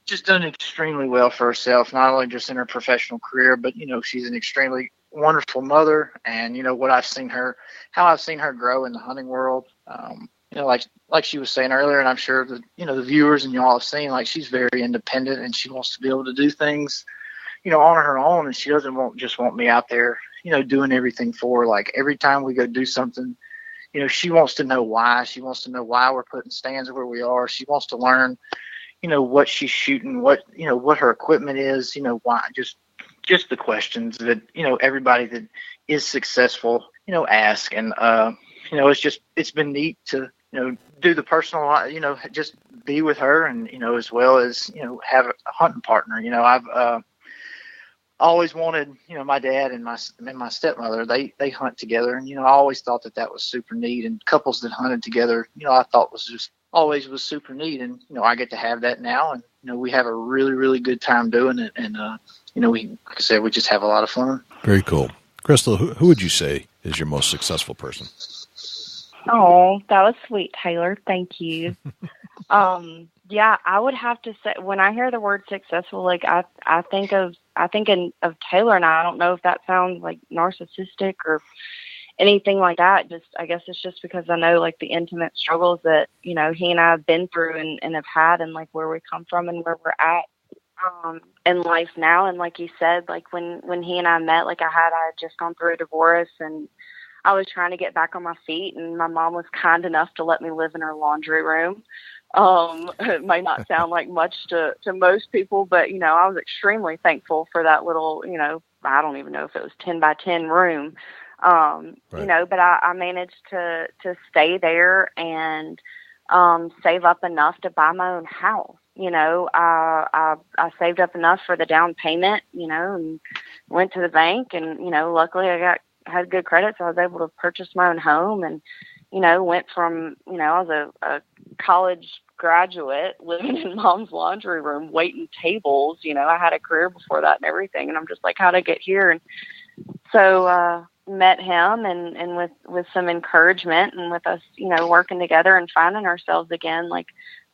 just done extremely well for herself, not only just in her professional career, but she's an extremely wonderful mother. And how I've seen her grow in the hunting world, like she was saying earlier, and I'm sure that the viewers and y'all have seen, she's very independent, and she wants to be able to do things on her own, and she doesn't want me out there doing everything for her. Every time we go do something, she wants to know why. She wants to know why we're putting stands where we are. She wants to learn what she's shooting, what her equipment is, why, just the questions that, everybody that is successful, ask. And, it's been neat to, do the personal, just be with her, and, as well as, have a hunting partner. I've, always wanted, my dad and my stepmother, they hunt together. And, I always thought that was super neat, and couples that hunted together, I thought was just always was super neat. And, I get to have that now, and, we have a really, really good time doing it. And, we, like I said, we just have a lot of fun. Very cool. Crystal, who would you say is your most successful person? Oh, that was sweet, Taylor. Thank you. Yeah, I would have to say, when I hear the word successful, I think of Taylor, and I don't know if that sounds narcissistic or anything like that. I guess it's just because I know the intimate struggles that, he and I have been through and have had, and where we come from and where we're at in life now. And like you said, when he and I met, I had just gone through a divorce, and I was trying to get back on my feet, and my mom was kind enough to let me live in her laundry room. It may not sound like much to most people, but, I was extremely thankful for that little, I don't even know if it was 10 by 10 room. Right. But I managed to stay there and save up enough to buy my own house. I saved up enough for the down payment, and went to the bank, and, luckily I had good credit, so I was able to purchase my own home, and, went from, I was a college graduate living in mom's laundry room, waiting tables. I had a career before that and everything. And I'm just like, how'd I get here? And so, met him and with some encouragement and with us, working together and finding ourselves again, like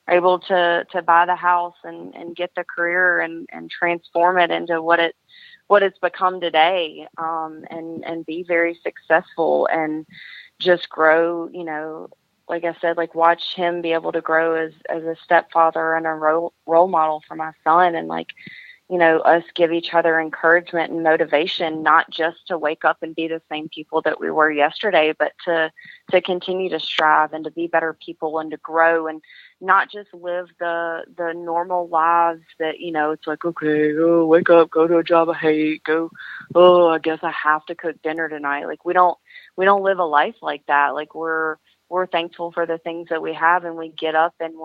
able to buy the house and get the career and transform it into what it's become today. And be very successful and just grow, like I said, like watch him be able to grow as a stepfather and a role model for my son. And like, us give each other encouragement and motivation, not just to wake up and be the same people that we were yesterday, but to continue to strive and to be better people and to grow and not just live the normal lives that, it's like, okay, wake up, go to a job I hate, I guess I have to cook dinner tonight. Like we don't live a life like that. Like we're thankful for the things that we have, and we get up and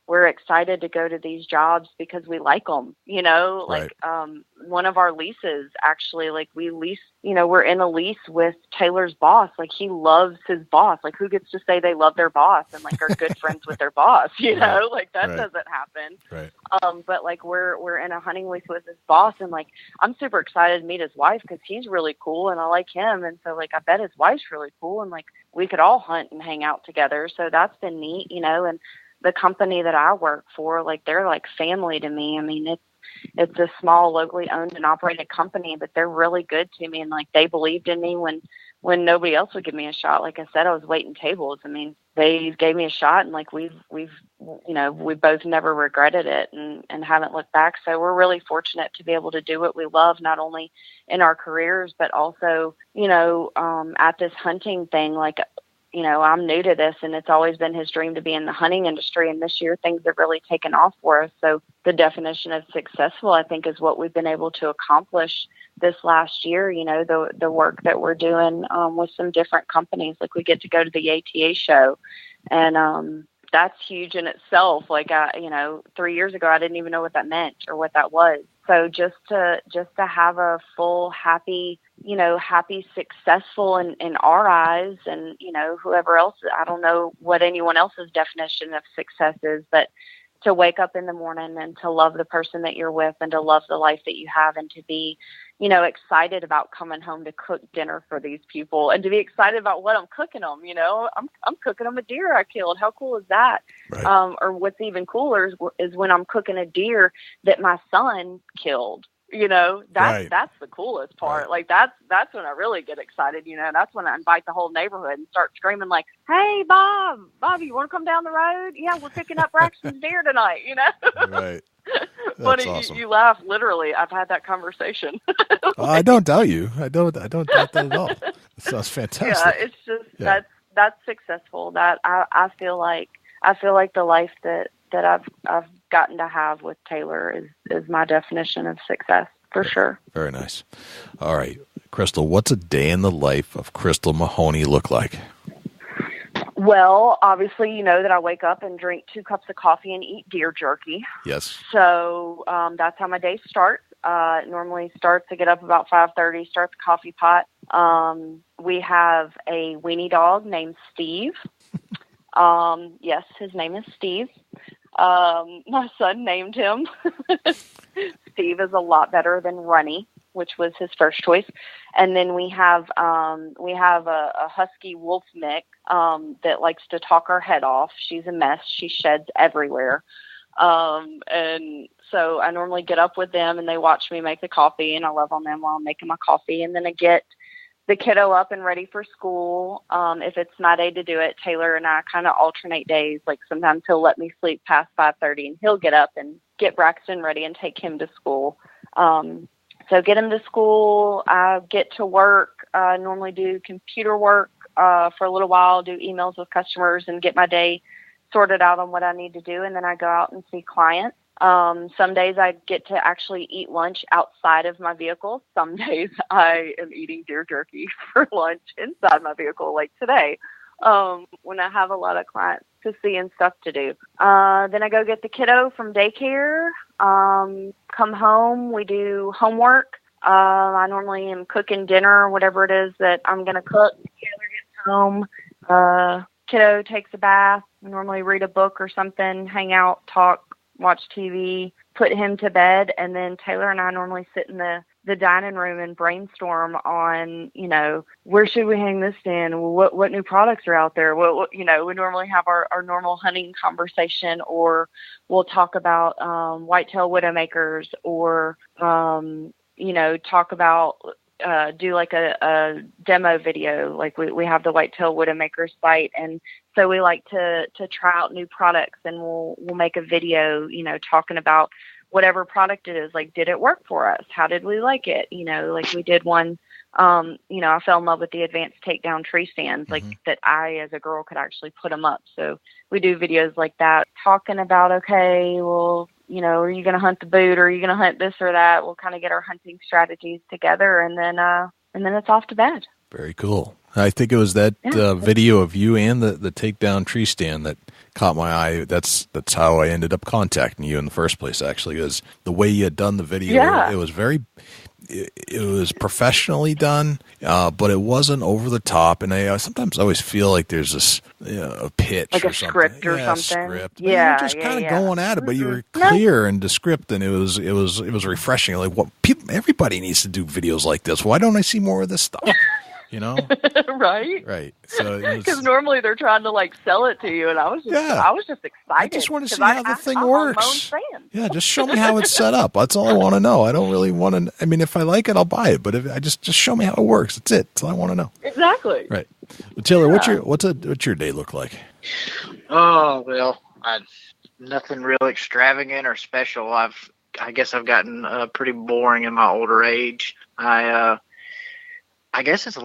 we're excited to go to these jobs because we like them, like, right. One of our leases, actually, like we lease, we're in a lease with Taylor's boss. Like he loves his boss. Like who gets to say they love their boss and like are good friends with their boss, Right. like that Right. doesn't happen. Right. But like we're in a hunting lease with his boss, and like, I'm super excited to meet his wife because he's really cool and I like him. And so like, I bet his wife's really cool, and like we could all hunt and hang out together. So that's been neat, and the company that I work for, like they're like family to me. I mean, it's a small locally owned and operated company, but they're really good to me. And like, they believed in me when nobody else would give me a shot. Like I said, I was waiting tables. I mean, they gave me a shot, and like we both never regretted it and haven't looked back. So we're really fortunate to be able to do what we love, not only in our careers, but also, at this hunting thing. Like, I'm new to this, and it's always been his dream to be in the hunting industry. And this year things have really taken off for us. So the definition of successful, I think, is what we've been able to accomplish this last year. The work that we're doing with some different companies. Like we get to go to the ATA show, and that's huge in itself. Like 3 years ago, I didn't even know what that meant or what that was. So just to have a full, happy, successful in our eyes, and, whoever else, I don't know what anyone else's definition of success is, but to wake up in the morning and to love the person that you're with and to love the life that you have, and to be, excited about coming home to cook dinner for these people, and to be excited about what I'm cooking them. I'm cooking them a deer I killed. How cool is that? Right. Or what's even cooler is when I'm cooking a deer that my son killed. Right. That's the coolest part. Right. Like that's when I really get excited. That's when I invite the whole neighborhood and start screaming like, "Hey, Bob, you want to come down the road? Yeah, we're picking up Braxton's deer tonight." Right. Funny, awesome. you laugh. Literally, I've had that conversation. I don't doubt you. I don't doubt that at all. That sounds fantastic. Yeah, it's just that's successful. That I feel like the life that I've gotten to have with Taylor is my definition of success for sure. Very nice. All right, Crystal, what's a day in the life of Crystal Mahoney look like? Well, obviously, you know that I wake up and drink 2 cups of coffee and eat deer jerky. Yes. So that's how my day starts. It normally starts to get up about 5:30, start the coffee pot. We have a weenie dog named Steve. Yes, his name is Steve. My son named him. Steve is a lot better than Runny, which was his first choice. And then we have a husky wolf mix that likes to talk her head off. She's a mess. She sheds everywhere. And so I normally get up with them and they watch me make the coffee, and I love on them while I'm making my coffee. And then I get the kiddo up and ready for school. If it's my day to do it, Taylor and I kind of alternate days. Like sometimes he'll let me sleep past 5:30 and he'll get up and get Braxton ready and take him to school. So get him to school, I get to work, normally do computer work for a little while, do emails with customers and get my day sorted out on what I need to do. And then I go out and see clients. Some days I get to actually eat lunch outside of my vehicle. Some days I am eating deer jerky for lunch inside my vehicle, like today. when I have a lot of clients to see and stuff to do. Then I go get the kiddo from daycare, come home, we do homework. I normally am cooking dinner, whatever it is that I'm going to cook. Taylor gets home. Kiddo takes a bath. We normally read a book or something, hang out, talk, watch TV, put him to bed. And then Taylor and I normally sit in the dining room and brainstorm on, where should we hang this stand? What new products are out there? We normally have our normal hunting conversation, or we'll talk about whitetail widowmakers, or, talk about, do like a demo video. Like we have the Whitetail Widowmakers site. And so we like to try out new products, and we'll make a video, talking about whatever product it is. Like, did it work for us? How did we like it? Like we did one, I fell in love with the advanced takedown tree stands, like that I, as a girl, could actually put them up. So we do videos like that, talking about, okay, well, are you going to hunt the boot, or are you going to hunt this or that? We'll kind of get our hunting strategies together, and then it's off to bed. Very cool. I think it was that video of you and the takedown tree stand that caught my eye. That's how I ended up contacting you in the first place, actually, is the way you had done the video. Yeah. It was it was professionally done, but it wasn't over the top. And I sometimes always feel like there's this a pitch, like or a something. script or something. Script. Yeah, you were just kind of going at it, but you were clear and descript, and it was refreshing. Like, everybody needs to do videos like this. Why don't I see more of this stuff? Right. So because normally they're trying to like sell it to you, and I was just excited. I just want to see how the thing works. Yeah, just show me how it's set up. That's all I want to know. I don't really want to. I mean, if I like it, I'll buy it. But if I just show me how it works. That's it. That's all I want to know. Exactly. Right. Well, Taylor, what's your day look like? Oh well, nothing real extravagant or special. I guess I've gotten pretty boring in my older age. I guess it's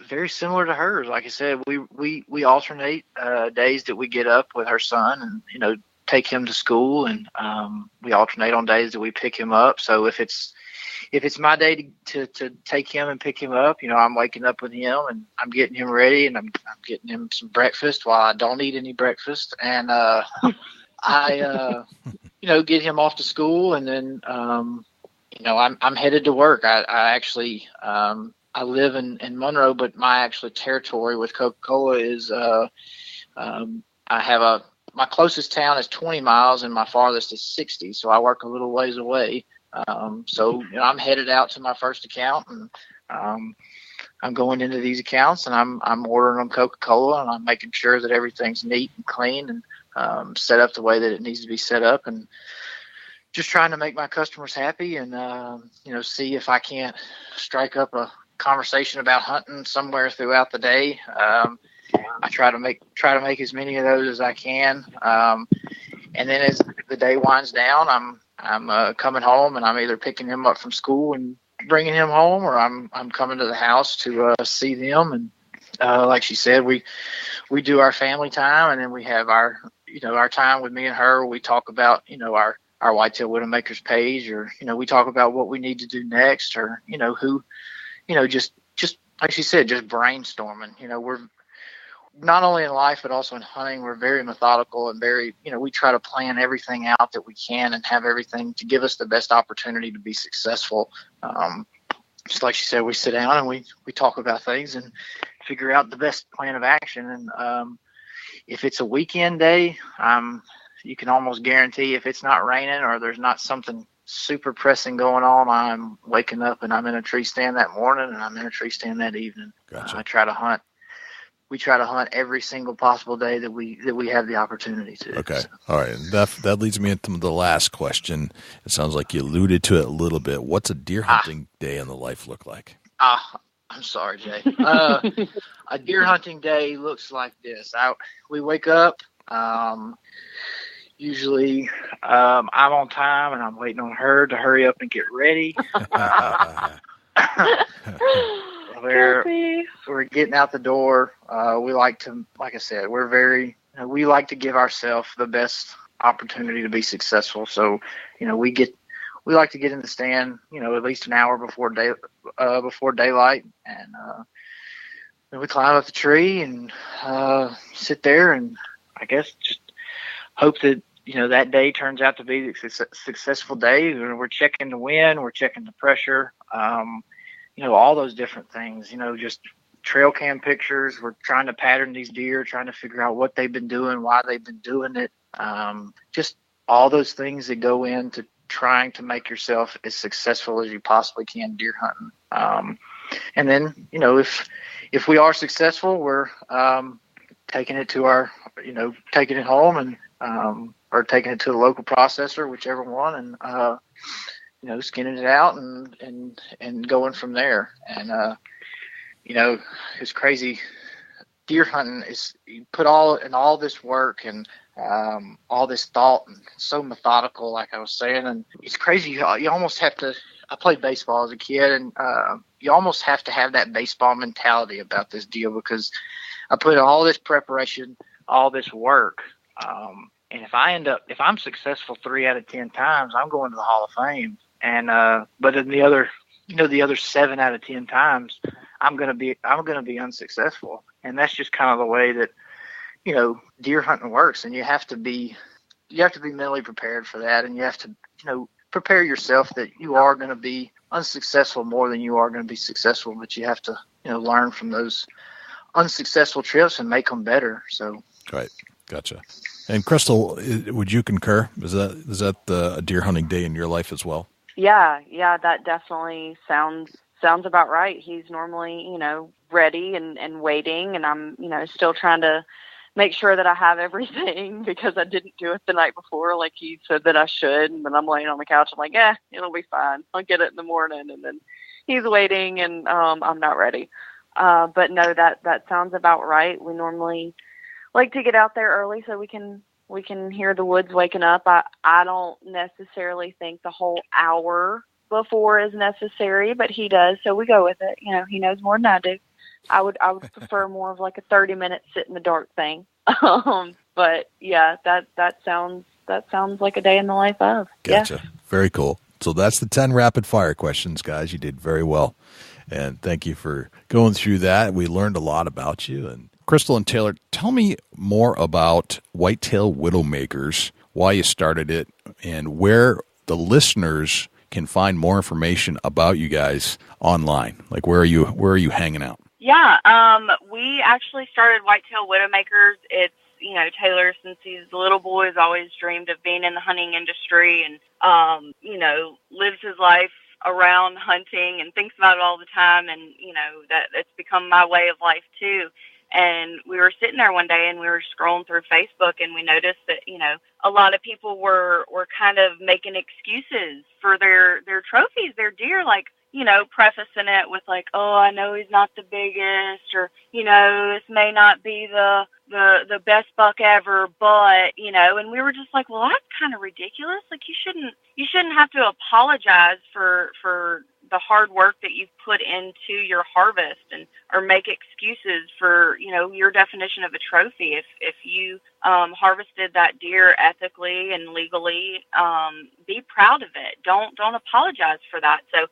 very similar to hers. Like I said, we alternate days that we get up with her son and, take him to school, and we alternate on days that we pick him up. So if it's my day to take him and pick him up, I'm waking up with him and I'm getting him ready, and I'm getting him some breakfast while I don't eat any breakfast. And I get him off to school, and then I'm headed to work. I actually I live in Monroe, but my actual territory with Coca-Cola is my closest town is 20 miles and my farthest is 60. So I work a little ways away. So I'm headed out to my first account, and I'm going into these accounts, and I'm ordering them Coca-Cola, and I'm making sure that everything's neat and clean and set up the way that it needs to be set up, and just trying to make my customers happy, and see if I can't strike up a conversation about hunting somewhere throughout the day. I try to make as many of those as I can, and then as the day winds down, I'm coming home, and I'm either picking him up from school and bringing him home, or I'm coming to the house to see them. And like she said, we do our family time, and then we have our time with me and her. We talk about our Whitetail Widowmakers page, or we talk about what we need to do next, or who. Just like she said, just brainstorming. We're not only in life, but also in hunting, we're very methodical and very, we try to plan everything out that we can and have everything to give us the best opportunity to be successful. Just like she said, we sit down and we talk about things and figure out the best plan of action. And if it's a weekend day, you can almost guarantee if it's not raining or there's not something super pressing going on, I'm waking up and I'm in a tree stand that morning, and I'm in a tree stand that evening. Gotcha. We try to hunt every single possible day that we have the opportunity to. Okay. So. All right. And that leads me into the last question. It sounds like you alluded to it a little bit. What's a deer hunting day in the life look like? I'm sorry, Jay. A deer hunting day looks like this. We wake up, usually I'm on time, and I'm waiting on her to hurry up and get ready. We're getting out the door. We like to, like I said, we like to give ourselves the best opportunity to be successful. So, we like to get in the stand, at least an hour before daylight, and we climb up the tree and sit there and I guess just hope that, that day turns out to be a successful day. We're checking the wind, we're checking the pressure, all those different things, just trail cam pictures. We're trying to pattern these deer, trying to figure out what they've been doing, why they've been doing it. Just all those things that go into trying to make yourself as successful as you possibly can deer hunting. And then, if we are successful, we're taking it to our, taking it home and or taking it to the local processor, whichever one, and skinning it out and going from there. And it's crazy. Deer hunting is, you put all this work and all this thought, and so methodical, like I was saying, and it's crazy. You almost have to. I played baseball as a kid, and you almost have to have that baseball mentality about this deal, because I put in all this preparation, all this work, and if I'm successful 3 out of 10 times, I'm going to the Hall of Fame. And but in the other 7 out of 10 times, I'm gonna be unsuccessful. And that's just kind of the way that deer hunting works. And you have to be mentally prepared for that, and you have to prepare yourself that you are going to be unsuccessful more than you are going to be successful. But you have to learn from those unsuccessful trips and make them better. So right, gotcha. And KRYSTLE, would you concur? Is that a deer hunting day in your life as well? Yeah, that definitely sounds about right. He's normally, ready and waiting, and I'm, still trying to make sure that I have everything, because I didn't do it the night before like he said that I should. And then I'm laying on the couch, I'm like, it'll be fine. I'll get it in the morning. And then he's waiting, and I'm not ready. But no, that sounds about right. We normally like to get out there early so we can hear the woods waking up. I don't necessarily think the whole hour before is necessary, but he does, so we go with it. He knows more than I do. I would prefer more of like a 30-minute sit in the dark thing. But yeah, that sounds like a day in the life of. Gotcha. Yeah. Very cool. So that's the 10 rapid fire questions, guys. You did very well. And thank you for going through that. We learned a lot about you. And KRYSTLE and Taylor, tell me more about Whitetail Widowmakers, why you started it, and where the listeners can find more information about you guys online. Like, where are you hanging out? Yeah, we actually started Whitetail Widowmakers. It's, Taylor, since he's a little boy, has always dreamed of being in the hunting industry, and, lives his life around hunting and thinks about it all the time. And, that it's become my way of life too. And we were sitting there one day and we were scrolling through Facebook, and we noticed that, a lot of people were kind of making excuses for their trophies, their deer, like, prefacing it with like, oh, I know he's not the biggest, or, this may not be the best buck ever, but, and we were just like, well, that's kind of ridiculous. Like, you shouldn't have to apologize for the hard work that you've put into your harvest, and or make excuses for your definition of a trophy. If you harvested that deer ethically and legally, be proud of it. Don't apologize for that. So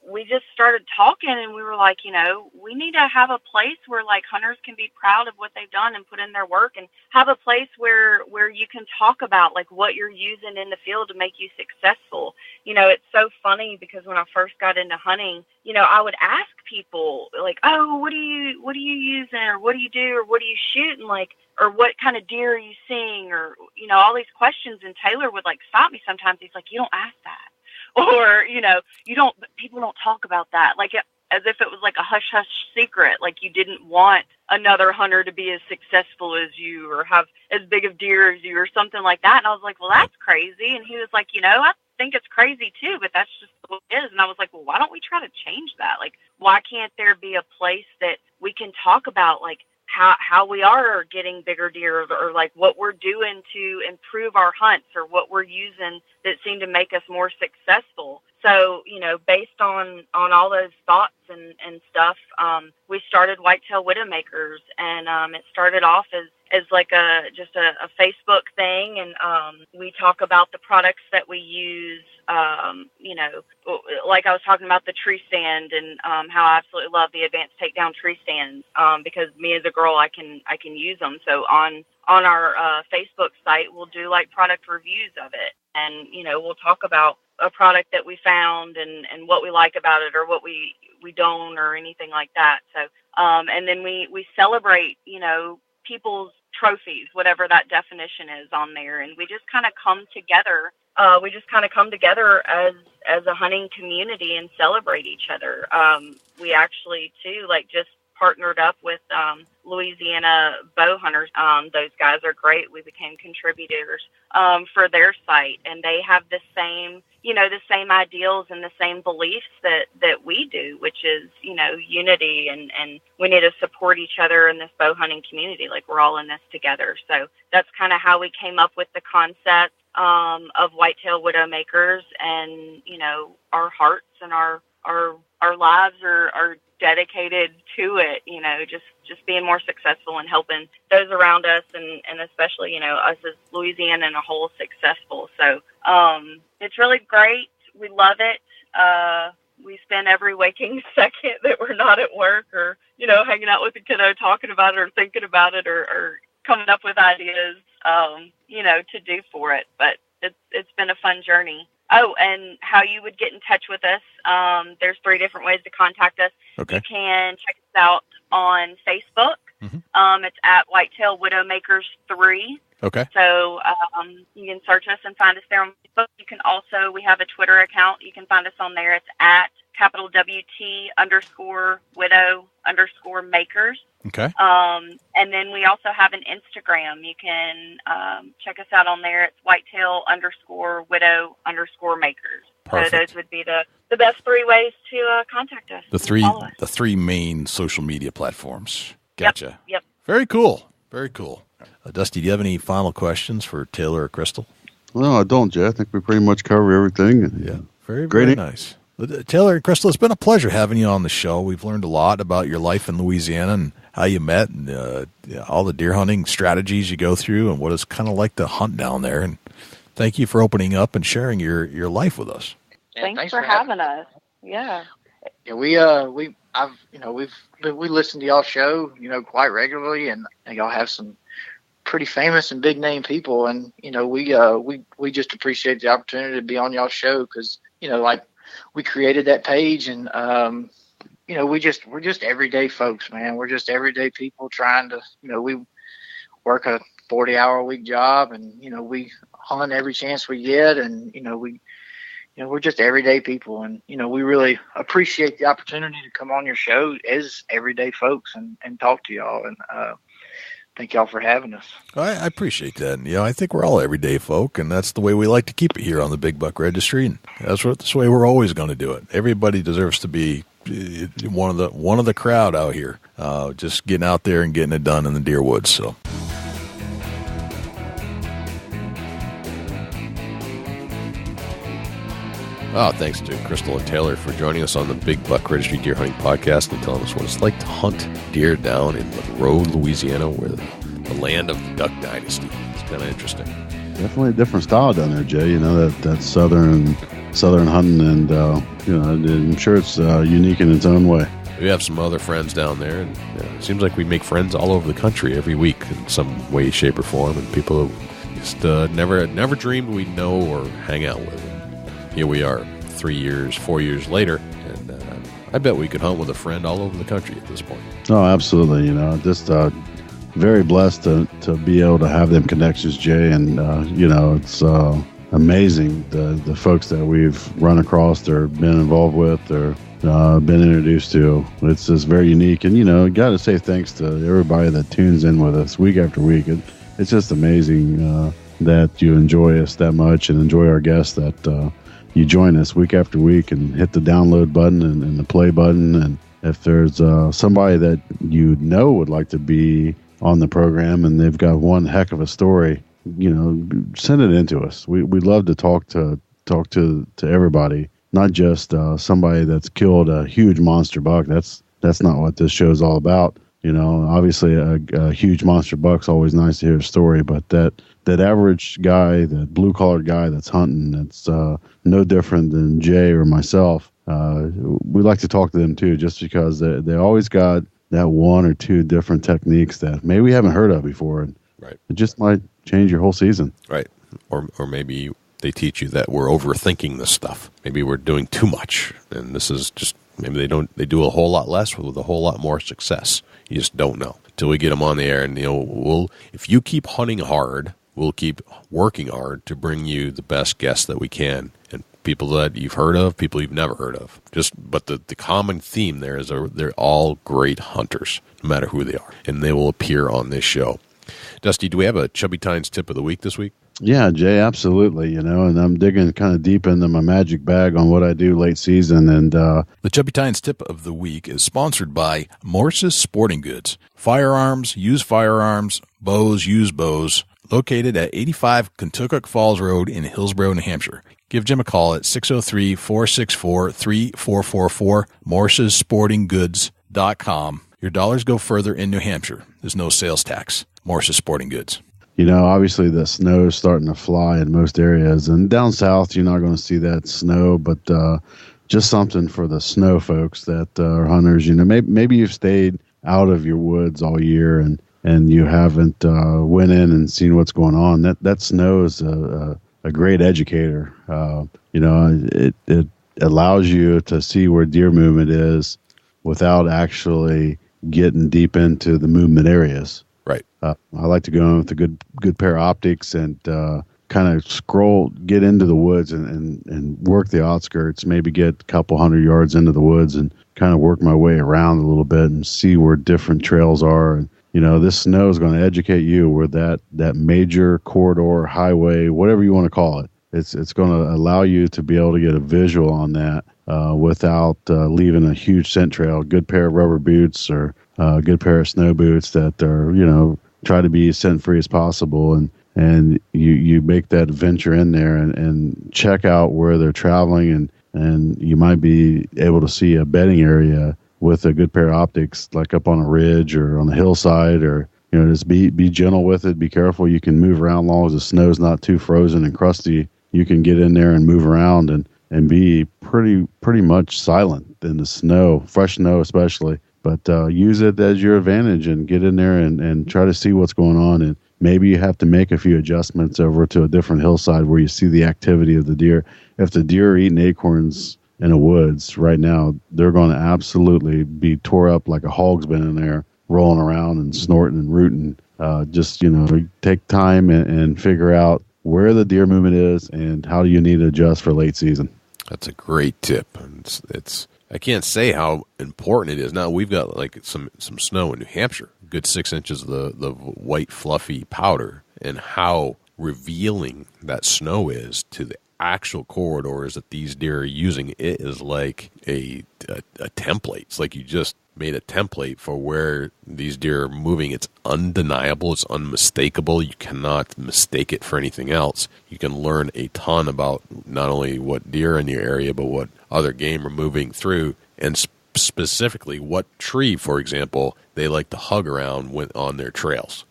we just started talking, and we were like, we need to have a place where like hunters can be proud of what they've done and put in their work, and have a place where you can talk about like what you're using in the field to make you successful. It's so funny, because when I first got into hunting, I would ask people like, oh, what do you using, or what do you do, or what do you shoot, and like, or what kind of deer are you seeing, or all these questions. And Taylor would like stop me sometimes. He's like, you don't ask that. Or, people don't talk about that. Like, as if it was like a hush-hush secret. Like, you didn't want another hunter to be as successful as you, or have as big of deer as you, or something like that. And I was like, well, that's crazy. And he was like, I think it's crazy too, but that's just what it is. And I was like, well, why don't we try to change that? Like, why can't there be a place that we can talk about, like, how we are getting bigger deer, or like what we're doing to improve our hunts, or what we're using that seem to make us more successful. So, based on all those thoughts and stuff, we started Whitetail Widowmakers, and it started off as, like just a Facebook thing, and we talk about the products that we use. Like I was talking about the tree stand, and how I absolutely love the advanced takedown tree stands, because me as a girl, I can use them. So on our Facebook site, we'll do like product reviews of it, and we'll talk about a product that we found and what we like about it, or what we don't, or anything like that. So and then we celebrate people's trophies, whatever that definition is on there, and we just kind of come together. As a hunting community and celebrate each other. We actually too just partnered up with Louisiana bow hunters. Those guys are great. We became contributors for their site, and they have the same ideals and the same beliefs that we do, which is unity, and we need to support each other in this bow hunting community. Like, we're all in this together. So that's kind of how we came up with the concept of Whitetail Widowmakers, and our hearts and our lives are dedicated to it. Just being more successful and helping those around us, and especially us as Louisiana in a whole successful. So it's really great. We love it. We spend every waking second that we're not at work, or hanging out with the kiddo, talking about it, or thinking about it, or coming up with ideas to do for it. But it's been a fun journey. Oh, and how you would get in touch with us. There's 3 different ways to contact us. Okay. You can check us out on Facebook. Mm-hmm. It's at Whitetail Widowmakers 3. Okay. So you can search us and find us there on Facebook. You can also, we have a Twitter account. You can find us on there. It's at WT_widow_makers. Okay. And then we also have an Instagram. You can check us out on there. It's Whitetail_widow_makers. Perfect. So those would be the best 3 ways to contact us. The three main social media platforms. Gotcha. Yep. Very cool. Very cool. Dusty, do you have any final questions for Taylor or Crystal? No, I don't, Jay. I think we pretty much covered everything. Yeah. Very nice. Taylor and Crystal, it's been a pleasure having you on the show. We've learned a lot about your life in Louisiana and how you met, and all the deer hunting strategies you go through, and what it's kind of like to hunt down there. And thank you for opening up and sharing your life with us. Thanks for having us. Yeah. Yeah, we listen to y'all show, quite regularly, and y'all have some pretty famous and big name people, and we just appreciate the opportunity to be on y'all show, because we created that page, and we're just everyday folks, man. We're just everyday people trying to, we work a 40-hour a week job, and we hunt every chance we get, and we're just everyday people, and we really appreciate the opportunity to come on your show as everyday folks and talk to y'all, and thank y'all for having us. I appreciate that. And, I think we're all everyday folk, and that's the way we like to keep it here on the Big Buck Registry. And that's the way we're always going to do it. Everybody deserves to be one of the crowd out here, just getting out there and getting it done in the deer woods. So. Oh, thanks to Crystal and Taylor for joining us on the Big Buck Registry Deer Hunting Podcast and telling us what it's like to hunt deer down in Monroe, Louisiana, where the land of the Duck Dynasty. It's kind of interesting. Definitely a different style down there, Jay. That southern hunting, and I'm sure it's unique in its own way. We have some other friends down there, and it seems like we make friends all over the country every week in some way, shape, or form, and people who just never dreamed we'd know or hang out with. Here we are 4 years later, and I bet we could hunt with a friend all over the country at this point. Oh, absolutely. Just very blessed to be able to have them connections, Jay. And, it's amazing the folks that we've run across or been involved with or been introduced to. It's just very unique. And, got to say thanks to everybody that tunes in with us week after week. It's just amazing that you enjoy us that much and enjoy our guests, that you join us week after week and hit the download button and the play button. And if there's somebody that would like to be on the program and they've got one heck of a story, send it in to us. We'd love to talk to everybody, not just somebody that's killed a huge monster buck. That's not what this show's all about. You know, obviously a huge monster buck's always nice to hear a story, but that average guy, that blue-collar guy that's hunting, that's no different than Jay or myself, we like to talk to them too, just because they always got that one or two different techniques that maybe we haven't heard of before. And right. It just might change your whole season. Right. Or maybe they teach you that we're overthinking this stuff. Maybe we're doing too much, and this is just, maybe they do a whole lot less with a whole lot more success. You just don't know until we get them on the air. And, you know, if you keep hunting hard, we'll keep working hard to bring you the best guests that we can, and people that you've heard of, people you've never heard of. But the common theme there is they're all great hunters, no matter who they are, and they will appear on this show. Dusty, do we have a Chubby Tines tip of the week this week? Yeah, Jay, absolutely. You know, and I'm digging kind of deep into my magic bag on what I do late season. And the Chubby Tines tip of the week is sponsored by Morse's Sporting Goods. Firearms, used firearms, bows, used bows, located at 85 Kentucky Falls Road in Hillsborough, New Hampshire. Give Jim a call at 603-464-3444, morsessportinggoods.com. Your dollars go further in New Hampshire. There's no sales tax. Morse's Sporting Goods. You know, obviously the snow is starting to fly in most areas, and down south you're not going to see that snow, but just something for the snow folks that are hunters. You know, maybe you've stayed out of your woods all year and you haven't went in and seen what's going on. That snow is a great educator. You know, it allows you to see where deer movement is without actually getting deep into the movement areas. Right. I like to go in with a good pair of optics and kind of get into the woods and work the outskirts, maybe get a couple 100 yards into the woods and kind of work my way around a little bit and see where different trails are. And, you know, this snow is going to educate you where that major corridor, highway, whatever you want to call it, it's going to allow you to be able to get a visual on that without leaving a huge scent trail. Good pair of rubber boots or a good pair of snow boots that are, you know, try to be scent free as possible. And you make that venture in there and check out where they're traveling. And you might be able to see a bedding area with a good pair of optics, like up on a ridge or on a hillside, or, you know, just be gentle with it. Be careful. You can move around as long as the snow's not too frozen and crusty. You can get in there and move around and be pretty much silent in the snow, fresh snow especially. But use it as your advantage and get in there and try to see what's going on. And maybe you have to make a few adjustments over to a different hillside where you see the activity of the deer. If the deer are eating acorns in the woods right now, they're going to absolutely be tore up like a hog's been in there, rolling around and snorting and rooting. Just, you know, take time and figure out where the deer movement is and how do you need to adjust for late season. That's a great tip. It's I can't say how important it is. Now we've got like some snow in New Hampshire, good 6 inches of the white fluffy powder, and how revealing that snow is to the actual corridors that these deer are using. It is like a template. It's like you just made a template for where these deer are moving. It's undeniable. It's unmistakable. You cannot mistake it for anything else. You can learn a ton about not only what deer in your area, but what other game are moving through, and specifically what tree, for example, they like to hug around on their trails.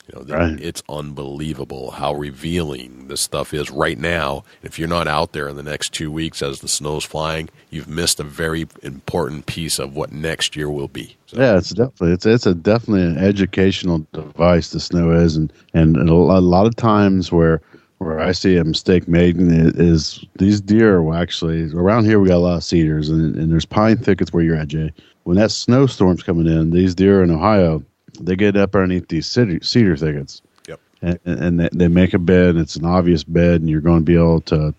You know, right. It's unbelievable how revealing this stuff is right now. If you're not out there in the next 2 weeks as the snow's flying, you've missed a very important piece of what next year will be. So. Yeah, it's definitely an educational device. The snow is, and a lot of times where I see a mistake made is these deer will actually, around here we got a lot of cedars and there's pine thickets where you're at, Jay. When that snowstorm's coming in, these deer in Ohio, they get up underneath these cedar thickets. Yep. And they make a bed. It's an obvious bed, and you're going to be able to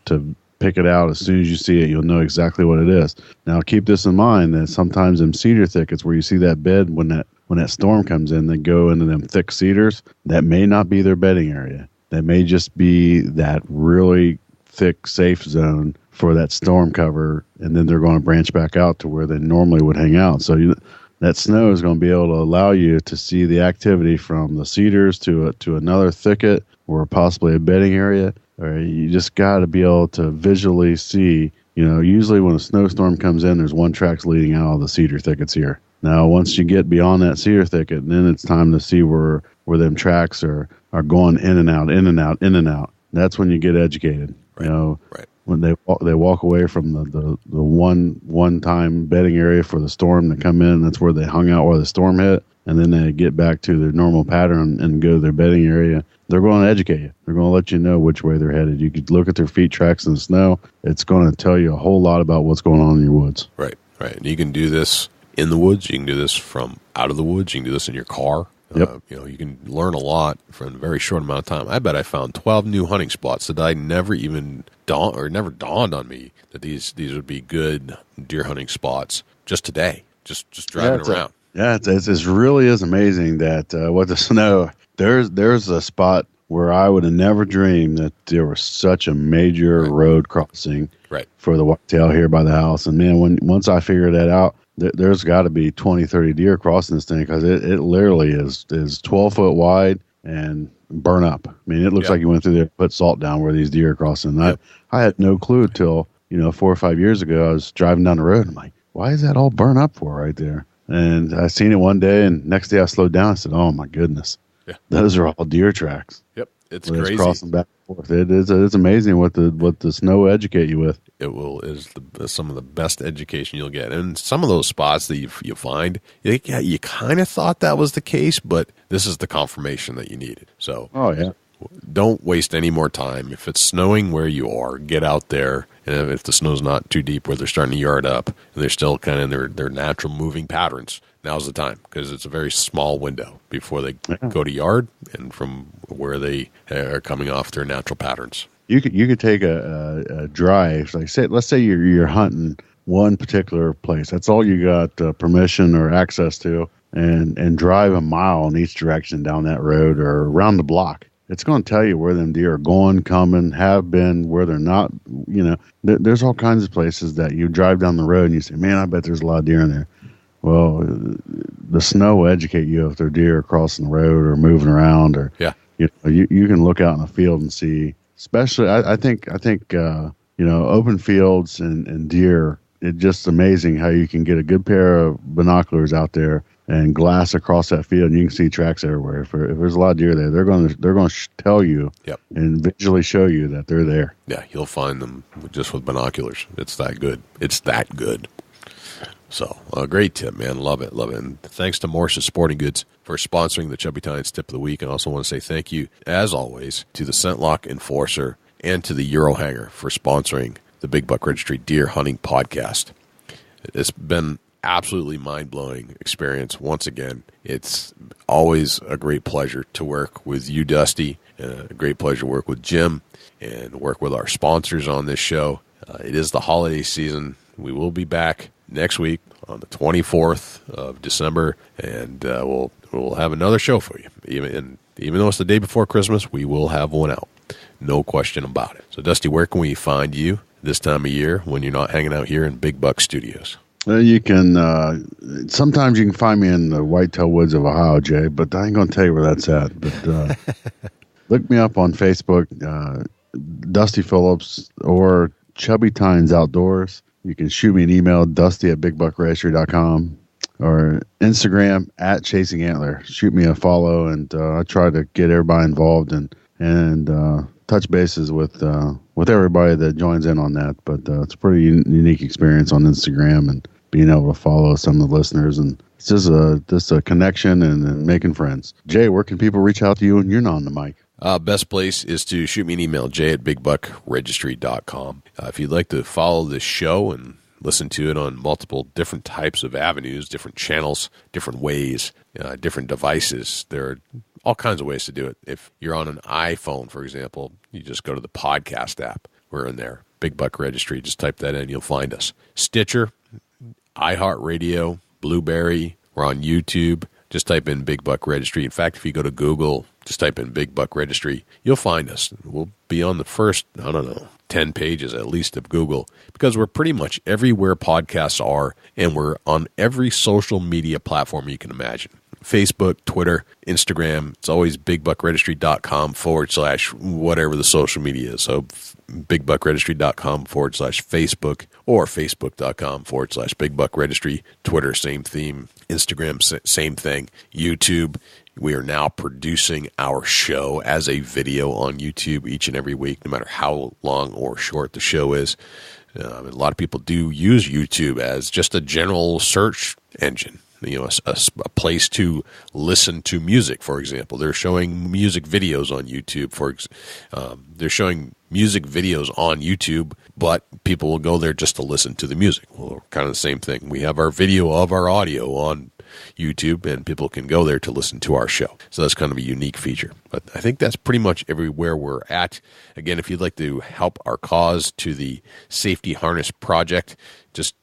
pick it out as soon as you see it. You'll know exactly what it is. Now, keep this in mind that sometimes in cedar thickets where you see that bed, when that storm comes in, they go into them thick cedars. That may not be their bedding area. That may just be that really thick, safe zone for that storm cover, and then they're going to branch back out to where they normally would hang out. So that snow is going to be able to allow you to see the activity from the cedars to another thicket or possibly a bedding area. Or you just got to be able to visually see. You know, usually when a snowstorm comes in, there's one track leading out of the cedar thickets here. Now, once you get beyond that cedar thicket, then it's time to see where them tracks are going in and out, in and out, in and out. That's when you get educated. Right. You know, Right. when they walk away from the one time bedding area for the storm to come in, that's where they hung out where the storm hit, and then they get back to their normal pattern and go to their bedding area. They're going to educate you. They're going to let you know which way they're headed. You could look at their feet tracks in the snow. It's going to tell you a whole lot about what's going on in your woods. Right. And you can do this in the woods. You can do this from out of the woods. You can do this in your car. Yep. You can learn a lot from a very short amount of time. I bet I found 12 new hunting spots that I never even never dawned on me that these would be good deer hunting spots just today, just driving around. It really is amazing that with the snow, there's a spot where I would have never dreamed that there was such a major road crossing for the whitetail here by the house. And man, once I figured that out, there's got to be 20, 30 deer crossing this thing, because it literally is 12 foot wide and burn up. I mean, it looks like you went through there, put salt down where these deer are crossing. I had no clue till 4 or 5 years ago. I was driving down the road. And I'm like, why is that all burn up for right there? And I seen it one day, and next day I slowed down. I said, oh my goodness, those are all deer tracks. Yep, it's crazy. crazy. Crossing back and forth. It's amazing what the snow will educate you with. It is some of the best education you'll get. And some of those spots that you find, you kind of thought that was the case, but this is the confirmation that you needed. So don't waste any more time. If it's snowing where you are, get out there. And if the snow's not too deep where they're starting to yard up and they're still kind of in their natural moving patterns, now's the time, because it's a very small window before they go to yard and from where they are coming off their natural patterns. You could take a drive, let's say you're hunting one particular place. That's all you got permission or access to, and drive a mile in each direction down that road or around the block. It's going to tell you where them deer are going, coming, have been, where they're not. There's all kinds of places that you drive down the road and you say, man, I bet there's a lot of deer in there. Well, the snow will educate you if there are deer crossing the road or moving around, or you can look out in the field and see. Especially, I think open fields and deer. It's just amazing how you can get a good pair of binoculars out there and glass across that field, and you can see tracks everywhere. If there's a lot of deer there, they're going to tell you and visually show you that they're there. Yeah, you'll find them just with binoculars. It's that good. So, great tip, man. Love it. And thanks to Morse's Sporting Goods for sponsoring the Chubby Tines Tip of the Week. And I also want to say thank you, as always, to the ScentLock Enforcer and to the Euro Hanger for sponsoring the Big Buck Registry Deer Hunting Podcast. It's been absolutely mind-blowing experience once again. It's always a great pleasure to work with you, Dusty, and a great pleasure to work with Jim and work with our sponsors on this show. It is the holiday season. We will be back next week on the 24th of December, and we'll have another show for you. Even though it's the day before Christmas, we will have one out. No question about it. So, Dusty, where can we find you this time of year when you're not hanging out here in Big Buck Studios? You can sometimes you can find me in the Whitetail Woods of Ohio, Jay, but I ain't going to tell you where that's at. But look me up on Facebook, Dusty Phillips, or Chubby Tines Outdoors. You can shoot me an email, dusty@bigbuckregistry.com, or Instagram @ChasingAntler. Shoot me a follow, and I try to get everybody involved and touch bases with everybody that joins in on that. But it's a pretty unique experience on Instagram and being able to follow some of the listeners, and it's just a connection and making friends. Jay, where can people reach out to you when you're not on the mic? Best place is to shoot me an email, jay@bigbuckregistry.com. If you'd like to follow this show and listen to it on multiple different types of avenues, different channels, different ways, different devices, there are all kinds of ways to do it. If you're on an iPhone, for example, you just go to the podcast app. We're in there. Big Buck Registry. Just type that in. You'll find us. Stitcher, iHeartRadio, Blubrry. We're on YouTube. Just type in Big Buck Registry. In fact, if you go to Google, just type in Big Buck Registry, you'll find us. We'll be on the first, 10 pages at least of Google, because we're pretty much everywhere podcasts are, and we're on every social media platform you can imagine. Facebook, Twitter, Instagram. It's always bigbuckregistry.com/whatever the social media is. So bigbuckregistry.com/Facebook or facebook.com/bigbuckregistry. Twitter, same theme. Instagram, same thing. YouTube. We are now producing our show as a video on YouTube each and every week, no matter how long or short the show is. A lot of people do use YouTube as just a general search engine, a place to listen to music, for example. They're showing music videos on YouTube. But people will go there just to listen to the music. Well, kind of the same thing. We have our video of our audio on YouTube, and people can go there to listen to our show. So that's kind of a unique feature. But I think that's pretty much everywhere we're at. Again, if you'd like to help our cause to the Safety Harness Project, just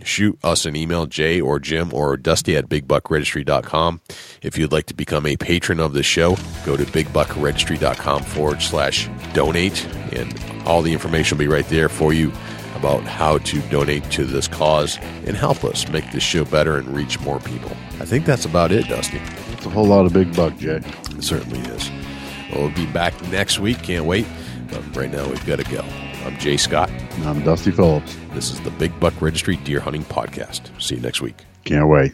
shoot us an email, Jay or Jim or Dusty at bigbuckregistry.com. If you'd like to become a patron of the show, go to bigbuckregistry.com/donate, and all the information will be right there for you about how to donate to this cause and help us make this show better and reach more people. I think that's about it, Dusty. It's a whole lot of big buck, Jay. It certainly is. Well, we'll be back next week. Can't wait. But right now, we've got to go. I'm Jay Scott. And I'm Dusty Phillips. This is the Big Buck Registry Deer Hunting Podcast. See you next week. Can't wait.